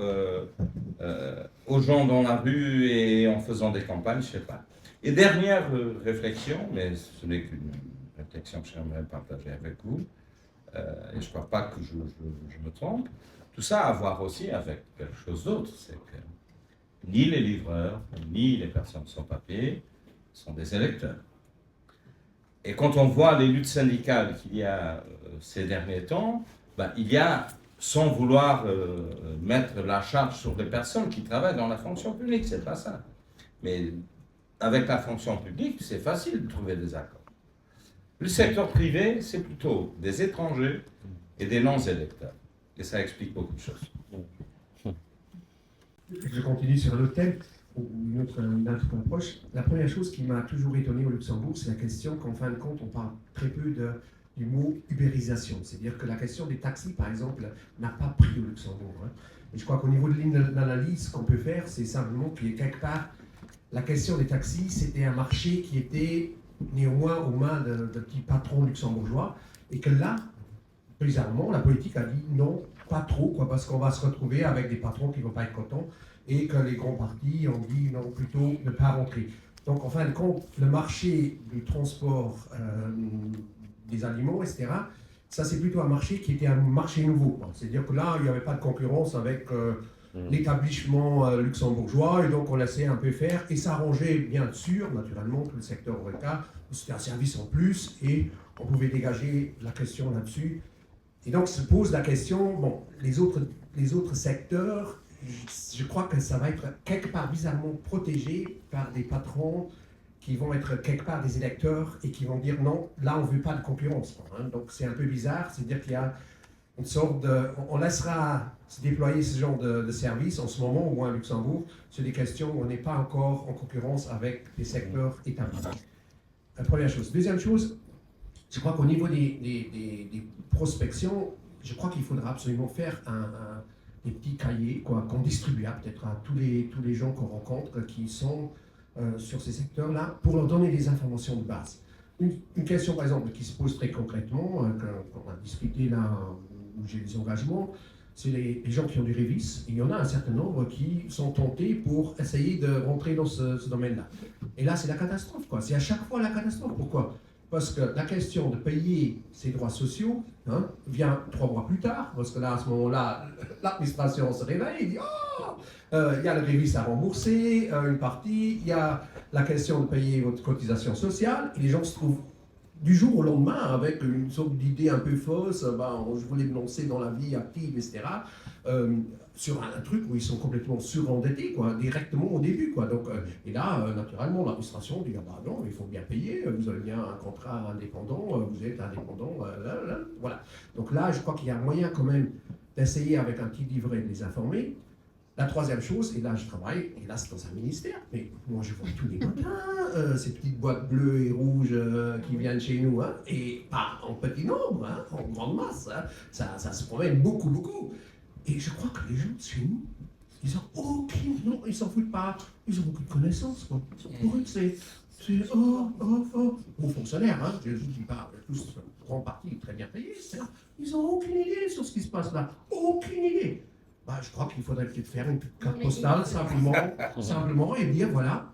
aux gens dans la rue et en faisant des campagnes, je ne sais pas. Et dernière réflexion, mais ce n'est qu'une réflexion que j'aimerais partager avec vous, et je ne crois pas que je me trompe, tout ça a à voir aussi avec quelque chose d'autre, c'est que ni les livreurs, ni les personnes sans papier sont des électeurs. Et quand on voit les luttes syndicales qu'il y a ces derniers temps, il y a, sans vouloir mettre la charge sur les personnes qui travaillent dans la fonction publique, c'est pas ça. Mais avec la fonction publique, c'est facile de trouver des accords. Le secteur privé, c'est plutôt des étrangers et des non-électeurs. Et ça explique beaucoup de choses. Je continue sur le thème. ou une autre approche. La première chose qui m'a toujours étonné au Luxembourg, c'est la question qu'en fin de compte, on parle très peu du mot ubérisation. C'est-à-dire que la question des taxis, par exemple, n'a pas pris au Luxembourg. Hein. Et je crois qu'au niveau de l'analyse qu'on peut faire, c'est simplement qu'il y ait quelque part, la question des taxis, c'était un marché qui était néanmoins aux mains de petits patrons luxembourgeois, et que là, bizarrement, la politique a dit non, pas trop, quoi, parce qu'on va se retrouver avec des patrons qui ne vont pas être contents, et que les grands partis ont dit non, plutôt ne pas rentrer. Donc, en fin de compte, le marché du transport des aliments, etc., ça, c'est plutôt un marché qui était un marché nouveau. C'est-à-dire que là, il n'y avait pas de concurrence avec l'établissement luxembourgeois, et donc on laissait un peu faire, et ça arrangeait bien sûr, naturellement, tout le secteur Horeca. C'était un service en plus, et on pouvait dégager la question là-dessus. Et donc se pose la question, bon, les autres secteurs, je crois que ça va être quelque part bizarrement protégé par des patrons qui vont être quelque part des électeurs et qui vont dire non, là on ne veut pas de concurrence. Hein. Donc c'est un peu bizarre, c'est-à-dire qu'il y a une sorte de... On laissera se déployer ce genre de service en ce moment, au moins à Luxembourg, sur des questions où on n'est pas encore en concurrence avec des secteurs établis. Première chose. Deuxième chose, je crois qu'au niveau des prospections, je crois qu'il faudra absolument faire des petits cahiers qu'on distribuera peut-être à tous les gens qu'on rencontre qui sont sur ces secteurs-là pour leur donner des informations de base. Une question, par exemple, qui se pose très concrètement, qu'on a discuté là où j'ai des engagements, c'est les gens qui ont du révis. Il y en a un certain nombre qui sont tentés pour essayer de rentrer dans ce domaine-là. Et là, c'est la catastrophe, quoi. C'est à chaque fois la catastrophe. Pourquoi ? Parce que la question de payer ses droits sociaux vient 3 mois plus tard, parce que là, à ce moment-là, l'administration se réveille et dit « Oh, il y a le révis à rembourser, une partie, il y a la question de payer votre cotisation sociale », et les gens se trouvent du jour au lendemain avec une sorte d'idée un peu fausse, je voulais me lancer dans la vie active, etc., sur un truc où ils sont complètement surendettés, quoi, directement au début, quoi. Donc, et là, naturellement, l'administration dit « Ah bah non, il faut bien payer, vous avez bien un contrat indépendant, vous êtes indépendant, voilà. » Donc là, je crois qu'il y a moyen quand même d'essayer avec un petit livret de les informer. La troisième chose, et là je travaille, et là c'est dans un ministère, mais moi je vois tous les matins ces petites boîtes bleues et rouges qui viennent chez nous, hein, et pas en petit nombre, hein, en grande masse, hein, ça se promène beaucoup, beaucoup. Et je crois que les gens de chez nous, ils ont aucune, non, ils s'en foutent pas, ils ont aucune connaissance, quoi. Pour eux c'est aux fonctionnaires, hein, je dis pas, tous en grande partie très bien payés, etc. Ils n'ont aucune idée sur ce qui se passe là, aucune idée. Je crois qu'il faudrait peut-être faire une petite carte postale simplement et dire voilà,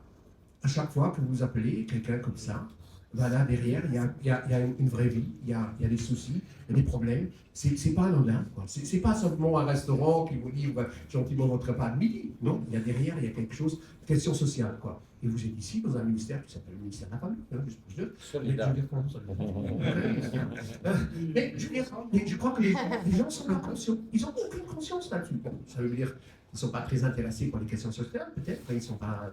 à chaque fois que vous appelez quelqu'un comme ça, là derrière il y a une vraie vie, il y a des soucis, il y a des problèmes. C'est pas anodin, quoi. C'est pas simplement un restaurant qui vous dit gentiment votre repas de midi. Non, il y a derrière il y a quelque chose, question sociale, quoi. Et vous êtes ici dans un ministère qui s'appelle le ministère de la Famille, mais je crois que les gens sont inconscients. Ils n'ont aucune conscience là-dessus. Bon, ça veut dire qu'ils ne sont pas très intéressés par les questions sociales, peut-être, ils ne sont pas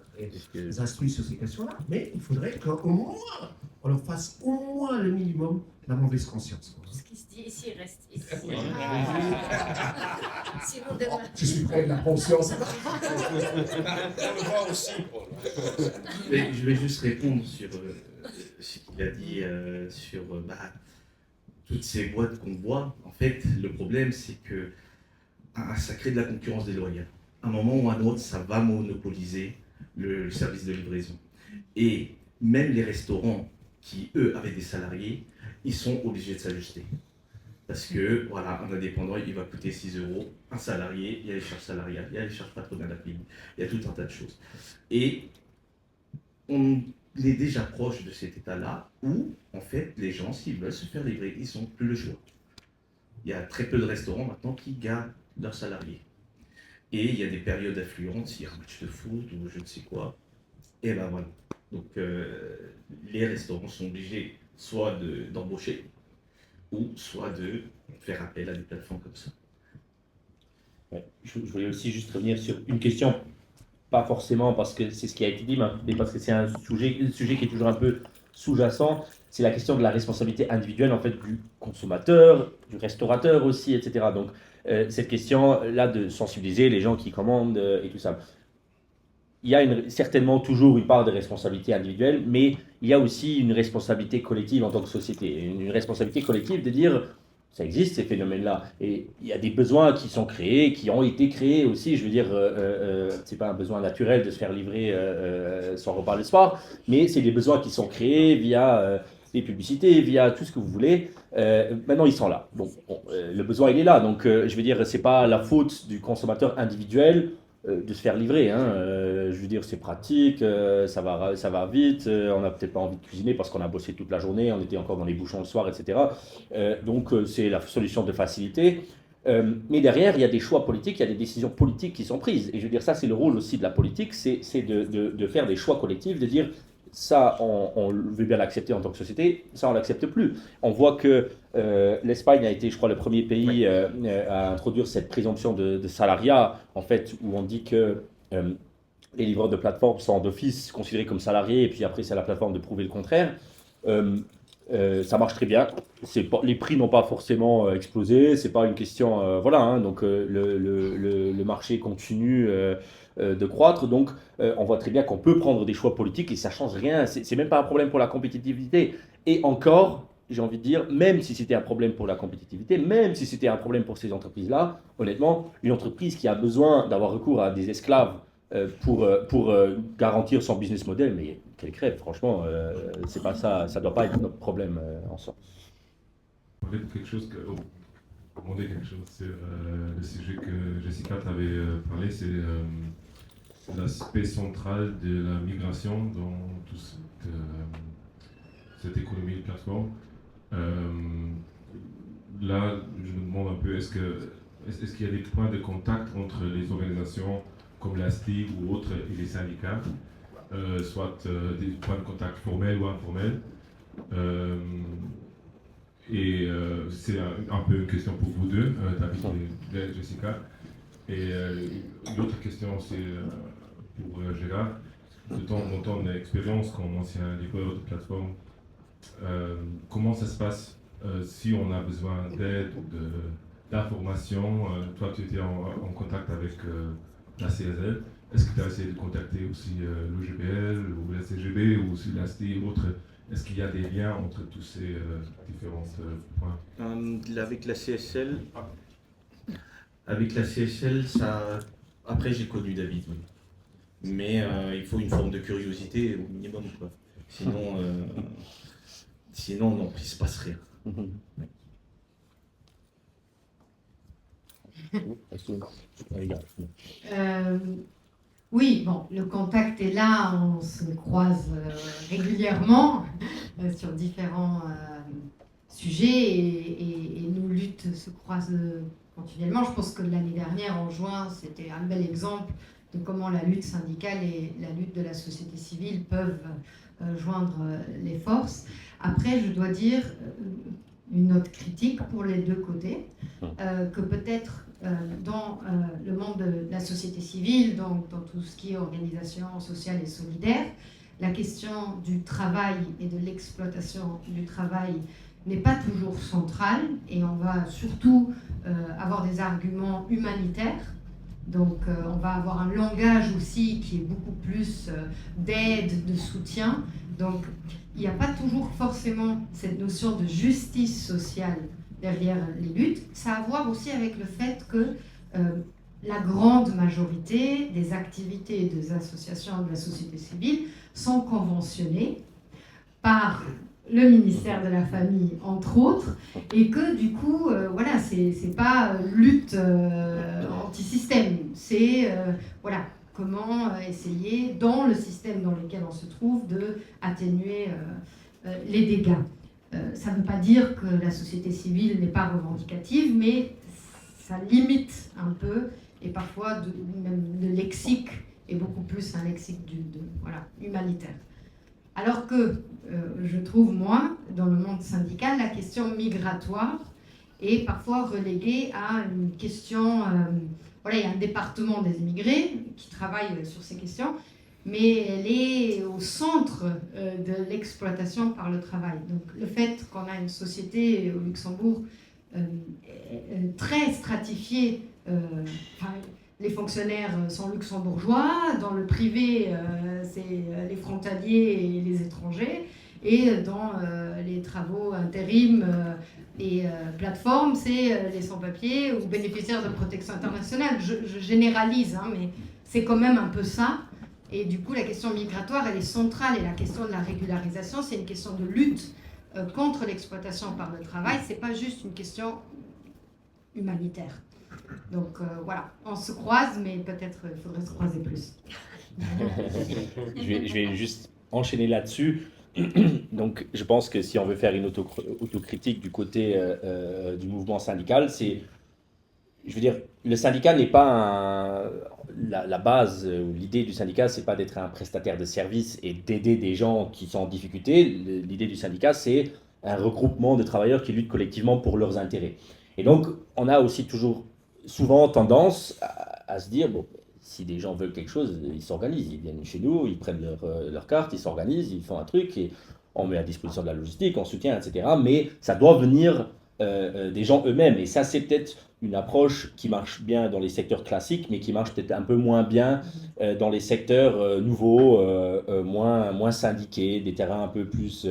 très instruits sur ces questions-là, mais il faudrait qu'au moins, on leur fasse au moins le minimum la mauvaise conscience. Ce qui se dit ici reste ici. Sinon demain. Je suis près de la conscience. On le voit aussi, Paul. Mais je vais juste répondre sur ce qu'il a dit sur toutes ces boîtes qu'on voit. En fait, le problème, c'est que ça crée de la concurrence déloyale. À un moment ou à un autre, ça va monopoliser le service de livraison. Et même les restaurants qui, eux, avaient des salariés, ils sont obligés de s'ajuster. Parce que, voilà, un indépendant, il va coûter 6 €. Un salarié, il y a les charges salariales, il y a les charges patronales à payer, il y a tout un tas de choses. Et on est déjà proche de cet état-là où, en fait, les gens, s'ils veulent se faire livrer, ils n'ont plus le choix. Il y a très peu de restaurants maintenant qui gardent leurs salariés. Et il y a des périodes affluentes, s'il y a un match de foot ou je ne sais quoi. Et ben voilà. Donc, les restaurants sont obligés soit d'embaucher, ou soit de faire appel à des plateformes comme ça. Ouais. Je voulais aussi juste revenir sur une question, pas forcément parce que c'est ce qui a été dit, mais parce que c'est un sujet qui est toujours un peu sous-jacent, c'est la question de la responsabilité individuelle en fait, du consommateur, du restaurateur aussi, etc. Donc cette question-là de sensibiliser les gens qui commandent et tout ça. il y a certainement toujours une part de responsabilité individuelle, mais il y a aussi une responsabilité collective en tant que société. Une responsabilité collective de dire, ça existe ces phénomènes-là, et il y a des besoins qui sont créés, qui ont été créés aussi. Je veux dire, c'est pas un besoin naturel de se faire livrer son repas le soir, mais c'est des besoins qui sont créés via les publicités, via tout ce que vous voulez. Maintenant, ils sont là. Le besoin, il est là. Donc, je veux dire, c'est pas la faute du consommateur individuel de se faire livrer. Hein. Je veux dire, c'est pratique, ça va vite, on n'a peut-être pas envie de cuisiner parce qu'on a bossé toute la journée, on était encore dans les bouchons le soir, etc. Donc, c'est la solution de facilité. Mais derrière, il y a des choix politiques, il y a des décisions politiques qui sont prises. Et je veux dire, ça, c'est le rôle aussi de la politique, c'est de faire des choix collectifs, de dire ça, on veut bien l'accepter en tant que société, ça, on ne l'accepte plus. On voit que l'Espagne a été, je crois, le premier pays à introduire cette présomption de salariat, en fait, où on dit que les livreurs de plateforme sont d'office considérés comme salariés, et puis après, c'est à la plateforme de prouver le contraire. Ça marche très bien. Les prix n'ont pas forcément explosé, c'est pas une question. Voilà, hein, donc le marché continue de croître. Donc, on voit très bien qu'on peut prendre des choix politiques et ça change rien. C'est même pas un problème pour la compétitivité. Et encore, j'ai envie de dire, même si c'était un problème pour la compétitivité, même si c'était un problème pour ces entreprises-là, honnêtement, une entreprise qui a besoin d'avoir recours à des esclaves pour garantir son business model, mais qu'elle crève, franchement, c'est pas ça, ça doit pas être notre problème en soi. Quelque chose demander quelque chose, c'est le sujet que Jessica t'avait parlé, c'est l'aspect central de la migration dans toute cette économie de plateforme. Là, je me demande un peu, est-ce qu'il y a des points de contact entre les organisations comme la STIG ou autres et les syndicats, soit des points de contact formels ou informels. C'est un peu une question pour vous deux, David et Jessica. Et l'autre question, c'est pour Gérard. De ton expérience comme ancien livreur de plateforme, comment ça se passe si on a besoin d'aide ou d'informations? Toi, tu étais en contact avec la CSL. Est-ce que tu as essayé de contacter aussi l'OGPL ou la CGB ou aussi la STI ou autre? Est-ce qu'il y a des liens entre tous ces différents points? Avec la CSL, ça... Après, j'ai connu David, oui. Mais il faut une forme de curiosité au minimum, quoi. Sinon, non, il ne se passe rien. Oui, bon, le contact est là, on se croise régulièrement sur différents sujets et nos luttes se croisent continuellement. Je pense que l'année dernière, en juin, c'était un bel exemple de comment la lutte syndicale et la lutte de la société civile peuvent joindre les forces. Après, je dois dire une note critique pour les deux côtés, que peut-être dans le monde de la société civile, donc dans tout ce qui est organisation sociale et solidaire, la question du travail et de l'exploitation du travail n'est pas toujours centrale et on va surtout avoir des arguments humanitaires. Donc on va avoir un langage aussi qui est beaucoup plus d'aide, de soutien. Donc il n'y a pas toujours forcément cette notion de justice sociale derrière les luttes. Ça a à voir aussi avec le fait que la grande majorité des activités des associations de la société civile sont conventionnées par le ministère de la Famille, entre autres, et que du coup, voilà, c'est pas lutte anti-système, c'est voilà, comment essayer, dans le système dans lequel on se trouve, d'atténuer les dégâts. Ça ne veut pas dire que la société civile n'est pas revendicative, mais ça limite un peu, et parfois même le lexique est beaucoup plus un lexique voilà, humanitaire. Alors que je trouve, moi, dans le monde syndical, la question migratoire est parfois reléguée à une question... voilà, il y a un département des immigrés qui travaille sur ces questions, mais elle est au centre de l'exploitation par le travail. Donc le fait qu'on a une société au Luxembourg très stratifiée, les fonctionnaires sont luxembourgeois, dans le privé, c'est les frontaliers et les étrangers, et dans les travaux intérim et plateformes, c'est les sans-papiers ou bénéficiaires de protection internationale. Je généralise, hein, mais c'est quand même un peu ça. Et du coup, la question migratoire, elle est centrale, et la question de la régularisation, c'est une question de lutte contre l'exploitation par le travail, c'est pas juste une question humanitaire. Donc voilà, on se croise, mais peut-être il faudrait se croiser plus. Je vais juste enchaîner là-dessus. Donc, je pense que si on veut faire une autocritique du côté du mouvement syndical, c'est, je veux dire, le syndicat n'est pas la base ou l'idée du syndicat, c'est pas d'être un prestataire de services et d'aider des gens qui sont en difficulté. L'idée du syndicat, c'est un regroupement de travailleurs qui luttent collectivement pour leurs intérêts. Et donc, on a aussi toujours souvent tendance à se dire, bon, si des gens veulent quelque chose, ils s'organisent, ils viennent chez nous, ils prennent leur carte, ils s'organisent, ils font un truc et on met à disposition de la logistique, on soutient, etc. Mais ça doit venir des gens eux-mêmes. Et ça, c'est peut-être une approche qui marche bien dans les secteurs classiques, mais qui marche peut-être un peu moins bien dans les secteurs nouveaux, moins syndiqués, des terrains un peu plus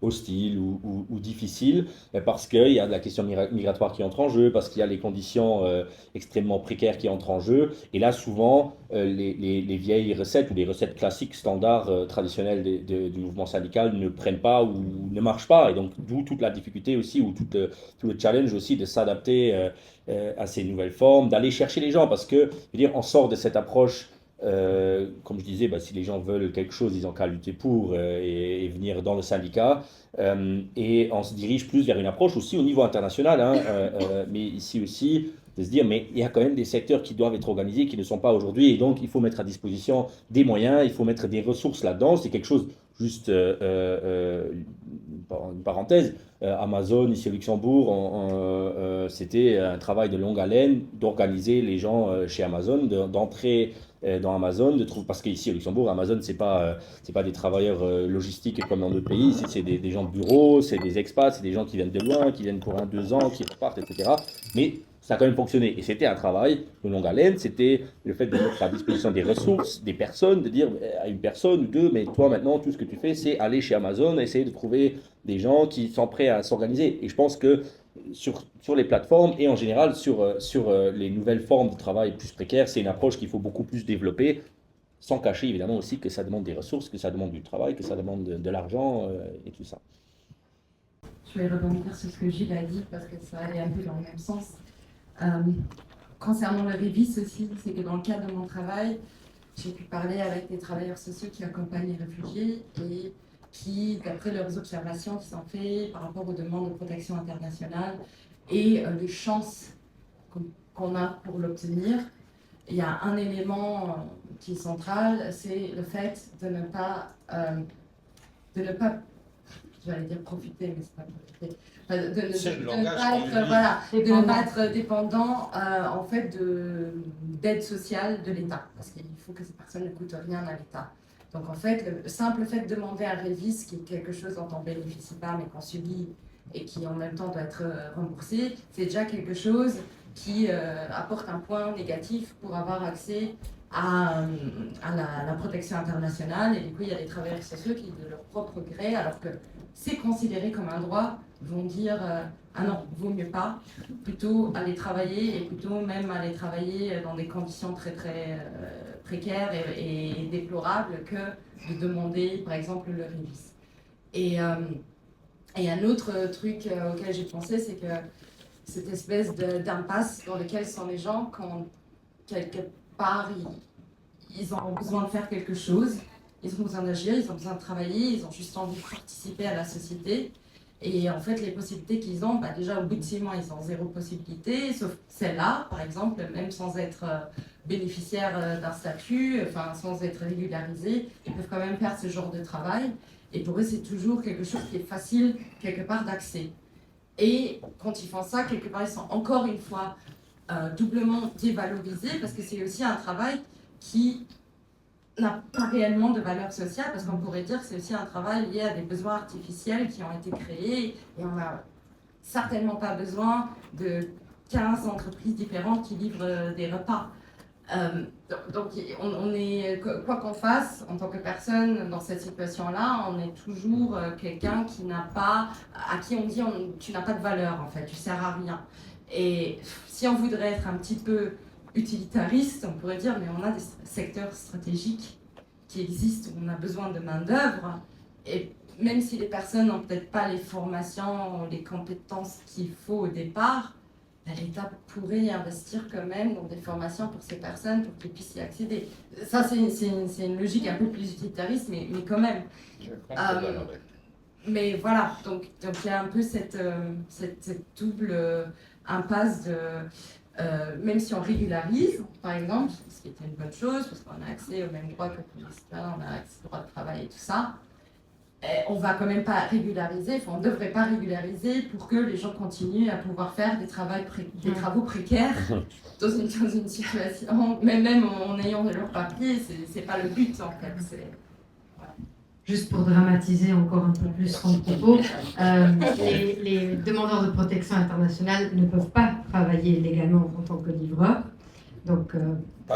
hostiles ou difficiles, parce qu'il y a de la question migratoire qui entre en jeu, parce qu'il y a les conditions extrêmement précaires qui entrent en jeu. Et là, souvent, les vieilles recettes ou les recettes classiques, standards, traditionnelles du mouvement syndical ne prennent pas ou ne marchent pas. Et donc, d'où toute la difficulté aussi, ou tout le challenge aussi de s'adapter à ces nouvelles formes, d'aller chercher les gens, parce que, je veux dire, on sort de cette approche, comme je disais, si les gens veulent quelque chose, ils ont qu'à lutter pour et venir dans le syndicat, et on se dirige plus vers une approche aussi au niveau international, hein, mais ici aussi, de se dire, mais il y a quand même des secteurs qui doivent être organisés, qui ne sont pas aujourd'hui, et donc il faut mettre à disposition des moyens, il faut mettre des ressources là-dedans. C'est quelque chose, juste une parenthèse, Amazon, ici au Luxembourg, c'était un travail de longue haleine d'organiser les gens chez Amazon, d'entrer dans Amazon, parce qu'ici au Luxembourg, Amazon, c'est pas des travailleurs logistiques comme dans d'autres pays. Ici, c'est des gens de bureau, c'est des expats, c'est des gens qui viennent de loin, qui viennent pour 1-2 ans, qui repartent, etc. Mais ça a quand même fonctionné. Et c'était un travail de longue haleine. C'était le fait de mettre à disposition des ressources, des personnes, de dire à une personne ou deux, mais toi maintenant, tout ce que tu fais, c'est aller chez Amazon, essayer de trouver des gens qui sont prêts à s'organiser. Et je pense que sur les plateformes et en général sur les nouvelles formes de travail plus précaires, c'est une approche qu'il faut beaucoup plus développer, sans cacher évidemment aussi que ça demande des ressources, que ça demande du travail, que ça demande de l'argent et tout ça. Je vais rebondir sur ce que Gilles a dit parce que ça allait un peu dans le même sens. Concernant le Révis aussi, c'est que dans le cadre de mon travail, j'ai pu parler avec des travailleurs sociaux qui accompagnent les réfugiés et qui, d'après leurs observations qui sont faites par rapport aux demandes de protection internationale et les chances qu'on a pour l'obtenir, il y a un élément qui est central, c'est le fait de ne pas, j'allais dire profiter, mais c'est pas profiter, de ne pas être dépendant en fait d'aide sociale de l'État, parce qu'il faut que ces personnes ne coûtent rien à l'État. Donc en fait, le simple fait de demander un révis, qui est quelque chose dont on ne bénéficie pas mais qu'on subit et qui en même temps doit être remboursé, c'est déjà quelque chose qui apporte un point négatif pour avoir accès à la protection internationale. Et du coup, il y a des travailleurs sociaux qui, de leur propre gré, alors que c'est considéré comme un droit, vont dire ah non, vaut mieux pas, plutôt aller travailler, et plutôt même aller travailler dans des conditions très très précaires et déplorables que de demander par exemple le révis. Et un autre truc auquel j'ai pensé, c'est que cette espèce d'impasse dans laquelle sont les gens quand quelque part ils ont besoin de faire quelque chose, ils ont besoin d'agir, ils ont besoin de travailler, ils ont juste envie de participer à la société. Et en fait, les possibilités qu'ils ont, déjà au bout de 6 mois, ils ont 0 possibilité, sauf celle-là, par exemple, même sans être bénéficiaires d'un statut, enfin sans être régularisés, ils peuvent quand même faire ce genre de travail. Et pour eux, c'est toujours quelque chose qui est facile, quelque part, d'accès. Et quand ils font ça, quelque part, ils sont encore une fois doublement dévalorisés, parce que c'est aussi un travail qui n'a pas réellement de valeur sociale, parce qu'on pourrait dire que c'est aussi un travail lié à des besoins artificiels qui ont été créés, et on n'a certainement pas besoin de 15 entreprises différentes qui livrent des repas. Donc, on est, quoi qu'on fasse, en tant que personne dans cette situation-là, on est toujours quelqu'un qui n'a pas, à qui on dit tu n'as pas de valeur en fait, tu sers à rien. Et si on voudrait être un petit peu utilitariste, on pourrait dire mais on a des secteurs stratégiques qui existent où on a besoin de main-d'œuvre, et même si les personnes n'ont peut-être pas les formations, les compétences qu'il faut au départ, l'État pourrait investir quand même dans des formations pour ces personnes pour qu'ils puissent y accéder. Ça, c'est une logique un peu plus utilitariste, mais quand même. Mais voilà, donc il y a un peu cette double impasse de... même si on régularise, par exemple, ce qui était une bonne chose, parce qu'on a accès aux mêmes droits que tous les citoyens, on a accès au droit de travail et tout ça, on va quand même pas régulariser, on ne devrait pas régulariser pour que les gens continuent à pouvoir faire des travaux précaires dans une situation, même en ayant de leurs papiers, c'est pas le but en fait. Juste pour dramatiser encore un peu plus son propos, les demandeurs de protection internationale ne peuvent pas travailler légalement en tant que livreurs. Donc,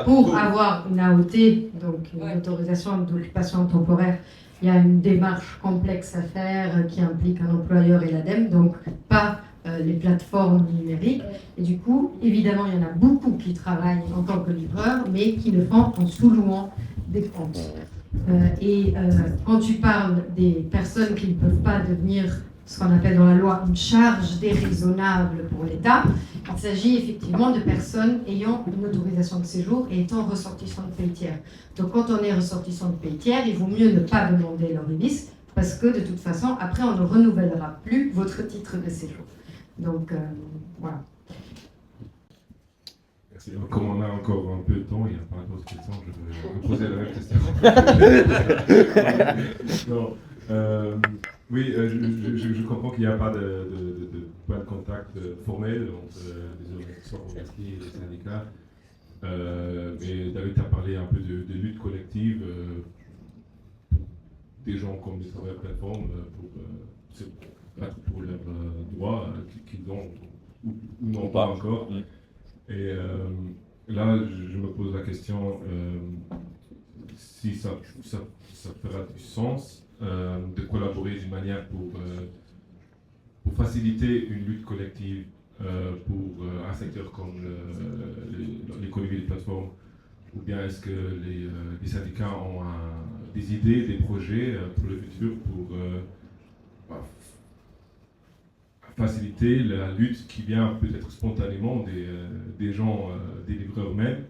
pour avoir une AOT, donc une autorisation d'occupation temporaire, il y a une démarche complexe à faire qui implique un employeur et l'ADEME, donc pas les plateformes numériques. Et du coup, évidemment, il y en a beaucoup qui travaillent en tant que livreurs, mais qui le font en sous-louant des comptes. Quand tu parles des personnes qui ne peuvent pas devenir ce qu'on appelle dans la loi une charge déraisonnable pour l'État, il s'agit effectivement de personnes ayant une autorisation de séjour et étant ressortissants de pays tiers. Donc quand on est ressortissant de pays tiers, il vaut mieux ne pas demander leur IBIS parce que de toute façon, après, on ne renouvellera plus votre titre de séjour. Donc voilà. Merci. Comme on a encore un peu de temps, il n'y a pas d'autres questions, je vais poser la même question. Non. Oui, je comprends qu'il n'y a pas de point de contact formel entre les organisations organisatrices et les syndicats. Mais David a parlé un peu de lutte collective pour des gens comme les travailleurs plateformes pour se battre pour leurs droits qu'ils ont ou n'ont pas encore. Et là, je me pose la question si ça fera du sens de collaborer d'une manière pour faciliter une lutte collective pour un secteur comme l'économie des plateformes, ou bien est-ce que les syndicats ont des idées, des projets pour le futur pour faciliter la lutte qui vient peut-être spontanément des gens, des livreurs eux-mêmes,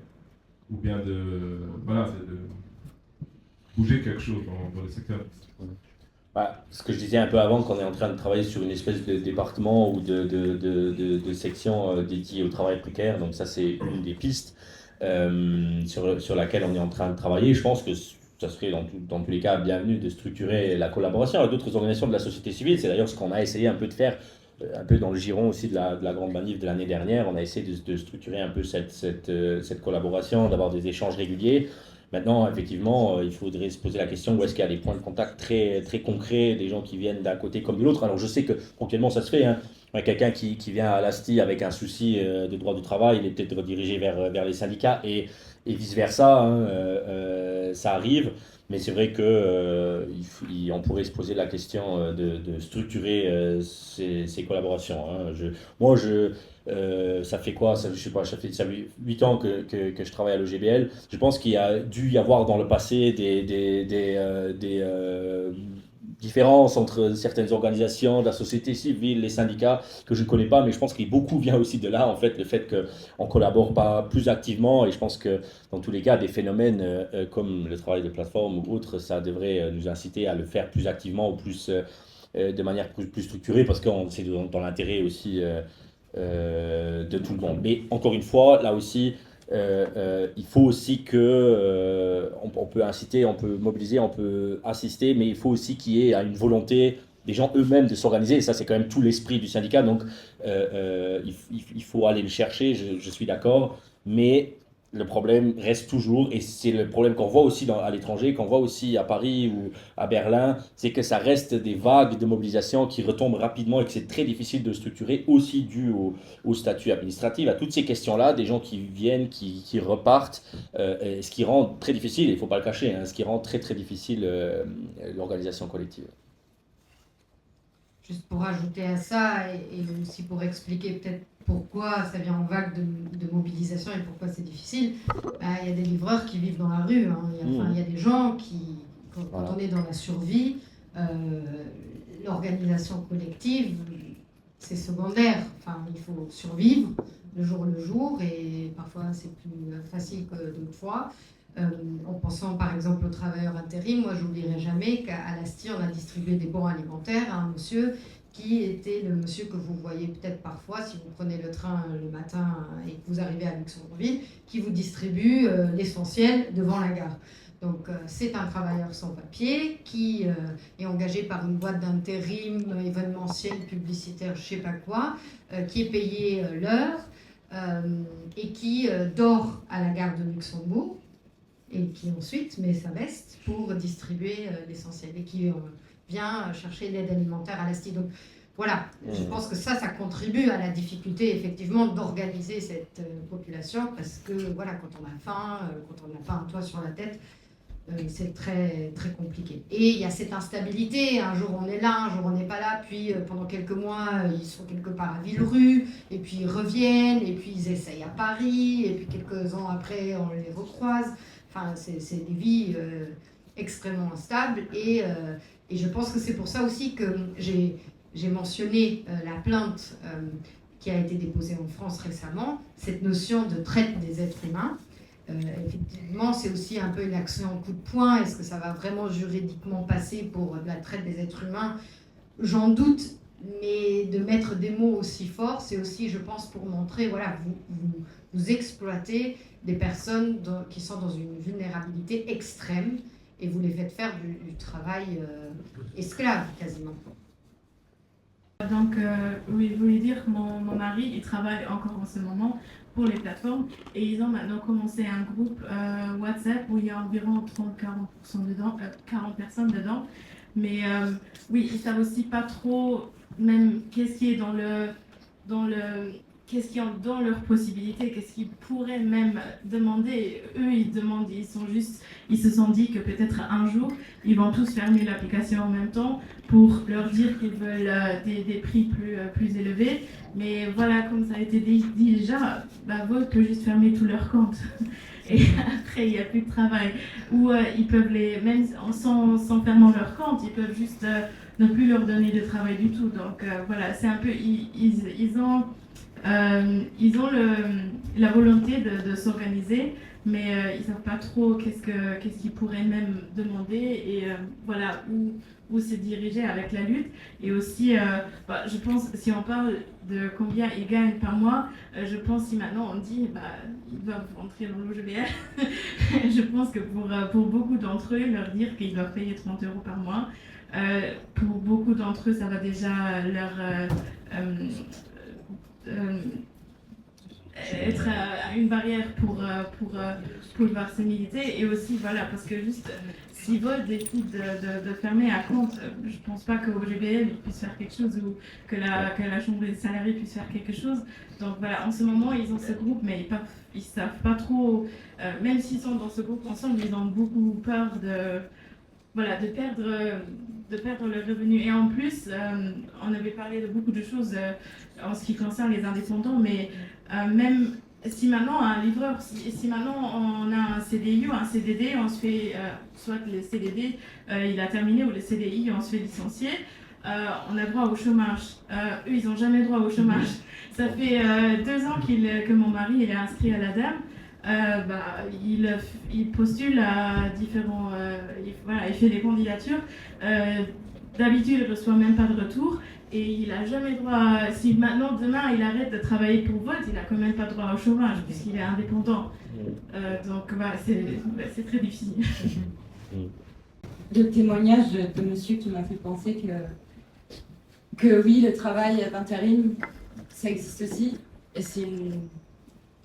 ou bien de bouger quelque chose dans le secteur. Ce que je disais un peu avant, qu'on est en train de travailler sur une espèce de département ou de section dédiée au travail précaire, donc ça c'est une des pistes sur laquelle on est en train de travailler. Je pense que ça serait dans tous les cas bienvenu de structurer la collaboration avec d'autres organisations de la société civile. C'est d'ailleurs ce qu'on a essayé un peu de faire, un peu dans le giron aussi de la grande manif de l'année dernière. On a essayé de structurer un peu cette collaboration, d'avoir des échanges réguliers. Maintenant, effectivement, il faudrait se poser la question où est-ce qu'il y a des points de contact très, très concrets, des gens qui viennent d'un côté comme de l'autre. Alors je sais que ponctuellement ça se fait, hein. Quelqu'un qui vient à l'ASTI avec un souci de droit du travail, il est peut-être redirigé vers les syndicats et vice-versa, hein. Ça arrive. Mais c'est vrai qu'on pourrait se poser la question de structurer ces collaborations, hein. Ça fait quoi? Je sais pas, ça fait 8 ans que je travaille à l'EGBL. Je pense qu'il y a dû y avoir dans le passé des différences entre certaines organisations de la société civile, les syndicats, que je ne connais pas, mais je pense que beaucoup vient aussi de là, en fait, le fait qu'on ne collabore pas plus activement. Et je pense que dans tous les cas, des phénomènes comme le travail de plateforme ou autre, ça devrait nous inciter à le faire plus activement ou plus, de manière plus structurée, parce que c'est dans l'intérêt aussi de tout le monde. Mais encore une fois, là aussi, il faut aussi que on peut inciter, on peut mobiliser, on peut assister, mais il faut aussi qu'il y ait une volonté des gens eux-mêmes de s'organiser, et ça c'est quand même tout l'esprit du syndicat, donc il faut aller le chercher, je suis d'accord, mais le problème reste toujours, et c'est le problème qu'on voit aussi à l'étranger, qu'on voit aussi à Paris ou à Berlin, c'est que ça reste des vagues de mobilisation qui retombent rapidement et que c'est très difficile de structurer, aussi dû au statut administratif, à toutes ces questions-là, des gens qui viennent, qui repartent, et ce qui rend très difficile, il ne faut pas le cacher, ce qui rend très très difficile l'organisation collective. Juste pour ajouter à ça, et aussi pour expliquer peut-être pourquoi ça vient en vague de mobilisation et pourquoi c'est difficile, il y a des livreurs qui vivent dans la rue. Il y a des gens qui, quand on est dans la survie, l'organisation collective, c'est secondaire. Il faut survivre le jour, et parfois c'est plus facile que d'autres fois. En pensant par exemple aux travailleurs intérim, moi j'oublierai jamais qu'à l'Asti on a distribué des bons alimentaires à un monsieur qui était le monsieur que vous voyez peut-être parfois si vous prenez le train le matin et que vous arrivez à Luxembourgville, qui vous distribue l'essentiel devant la gare. Donc c'est un travailleur sans papier qui est engagé par une boîte d'intérim événementiel, publicitaire, je sais pas quoi, qui est payé l'heure et qui dort à la gare de Luxembourg, et qui ensuite met sa veste pour distribuer l'essentiel, et qui vient chercher l'aide alimentaire à l'Asti. Donc voilà, je pense que ça contribue à la difficulté effectivement d'organiser cette population, parce que voilà, quand on a faim, quand on n'a pas un toit sur la tête, c'est très, très compliqué. Et il y a cette instabilité, un jour on est là, un jour on n'est pas là, puis pendant quelques mois ils sont quelque part à Villerue, et puis ils reviennent, et puis ils essayent à Paris, et puis quelques ans après on les recroise. C'est des vies extrêmement instables, et je pense que c'est pour ça aussi que j'ai mentionné la plainte qui a été déposée en France récemment, cette notion de traite des êtres humains. Effectivement, c'est aussi un peu une action en coup de poing. Est-ce que ça va vraiment juridiquement passer pour de la traite des êtres humains? J'en doute, mais de mettre des mots aussi forts, c'est aussi, je pense, pour montrer, voilà, vous exploitez des personnes qui sont dans une vulnérabilité extrême, et vous les faites faire du travail esclave, quasiment. Donc, oui, je voulais dire que mon mari, il travaille encore en ce moment pour les plateformes, et ils ont maintenant commencé un groupe WhatsApp où il y a environ 30-40% dedans, 40 personnes dedans. Mais oui, ils savent aussi pas trop même qu'est-ce qui est qu'est-ce qui est dans leurs possibilités, qu'est-ce qu'ils pourraient même demander. Eux, ils se sont dit que peut-être un jour, ils vont tous fermer l'application en même temps pour leur dire qu'ils veulent des prix plus élevés. Mais voilà, comme ça a été dit déjà, Volt peut juste fermer tous leurs comptes. Et après, il n'y a plus de travail. Ou ils peuvent même sans fermant leur compte, ils peuvent juste ne plus leur donner de travail du tout. Donc voilà, c'est un peu, ils ont la volonté de s'organiser, mais ils ne savent pas trop qu'est-ce qu'ils pourraient même demander, et voilà où se diriger avec la lutte. Et aussi, je pense, si on parle de combien ils gagnent par mois, je pense si maintenant on dit ils doivent rentrer dans l'OGBL, je pense que pour beaucoup d'entre eux, leur dire qu'ils doivent payer 30 € par mois, pour beaucoup d'entre eux, ça va déjà leur être une barrière pour pouvoir se militer. Et aussi, voilà, parce que juste, si Volt décide de fermer un compte, je pense pas que OGBL puisse faire quelque chose, ou que la Chambre des salariés puisse faire quelque chose. Donc voilà, en ce moment, ils ont ce groupe, mais ils savent pas trop, même s'ils sont dans ce groupe ensemble, ils ont beaucoup peur de perdre le revenu. Et en plus, on avait parlé de beaucoup de choses en ce qui concerne les indépendants, mais même si maintenant un livreur, si maintenant on a un CDI ou un CDD, on se fait, soit le CDD il a terminé, ou le CDI on se fait licencier, on a droit au chômage. Eux, ils n'ont jamais droit au chômage. Ça fait 2 ans que mon mari est inscrit à l'ADEME. Il postule à différents... il fait des candidatures. D'habitude, il ne reçoit même pas de retour. Et il n'a jamais droit... Si maintenant, demain, il arrête de travailler pour Volt, il n'a quand même pas droit au chômage, puisqu'il est indépendant. Donc, c'est très difficile. Le témoignage de monsieur qui m'a fait penser que oui, le travail d'intérim, ça existe aussi. Et c'est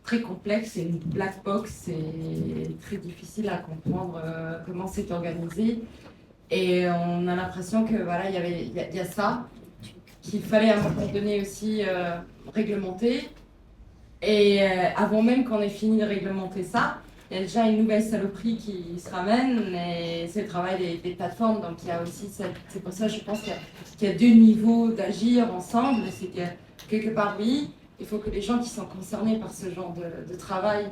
très complexe, c'est une black box, c'est très difficile à comprendre comment c'est organisé. Et on a l'impression que voilà, il y a ça, qu'il fallait à un moment donné aussi réglementer. Et avant même qu'on ait fini de réglementer ça, il y a déjà une nouvelle saloperie qui se ramène, et c'est le travail des plateformes. Donc il y a aussi, c'est pour ça je pense qu'il y a deux niveaux d'agir ensemble. C'est que quelque part, oui, il faut que les gens qui sont concernés par ce genre de travail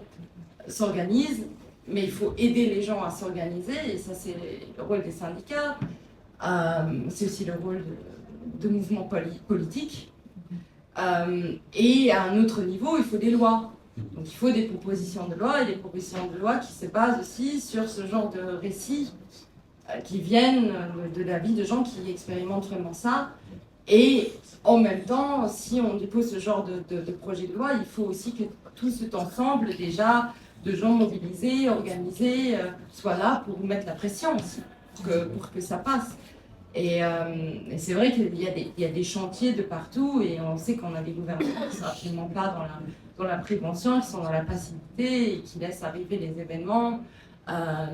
s'organisent, mais il faut aider les gens à s'organiser, et ça c'est le rôle des syndicats, c'est aussi le rôle de mouvements politiques. Et à un autre niveau, il faut des lois. Donc il faut des propositions de loi, et des propositions de loi qui se basent aussi sur ce genre de récits qui viennent de la vie de gens qui expérimentent vraiment ça. Et en même temps, si on dépose ce genre de projet de loi, il faut aussi que tout cet ensemble déjà de gens mobilisés, organisés, soit là pour mettre la pression aussi, pour que ça passe. Et c'est vrai qu'il y a des chantiers de partout, et on sait qu'on a des gouvernements qui ne sont absolument pas dans la prévention, qui sont dans la passivité et qui laissent arriver les événements.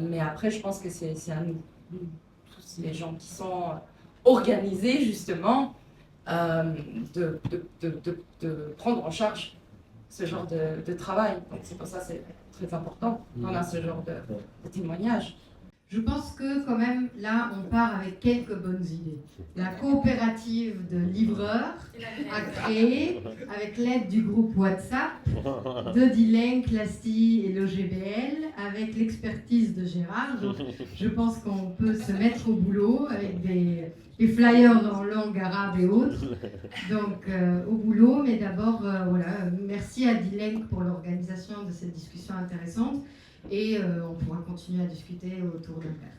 Mais après, je pense que c'est à nous, tous les gens qui sont organisés justement, de prendre en charge ce genre de travail. Donc c'est pour ça que c'est très important qu'on a ce genre de témoignage. Je pense que quand même, là, on part avec quelques bonnes idées. La coopérative de livreurs a créé, avec l'aide du groupe WhatsApp, de Dylan, Clasti et l'OGBL, avec l'expertise de Gérard. Donc, je pense qu'on peut se mettre au boulot avec des flyers en langue arabe et autres. Donc, au boulot, mais d'abord, voilà, merci à Dylan pour l'organisation de cette discussion intéressante. Et on pourra continuer à discuter autour de verre.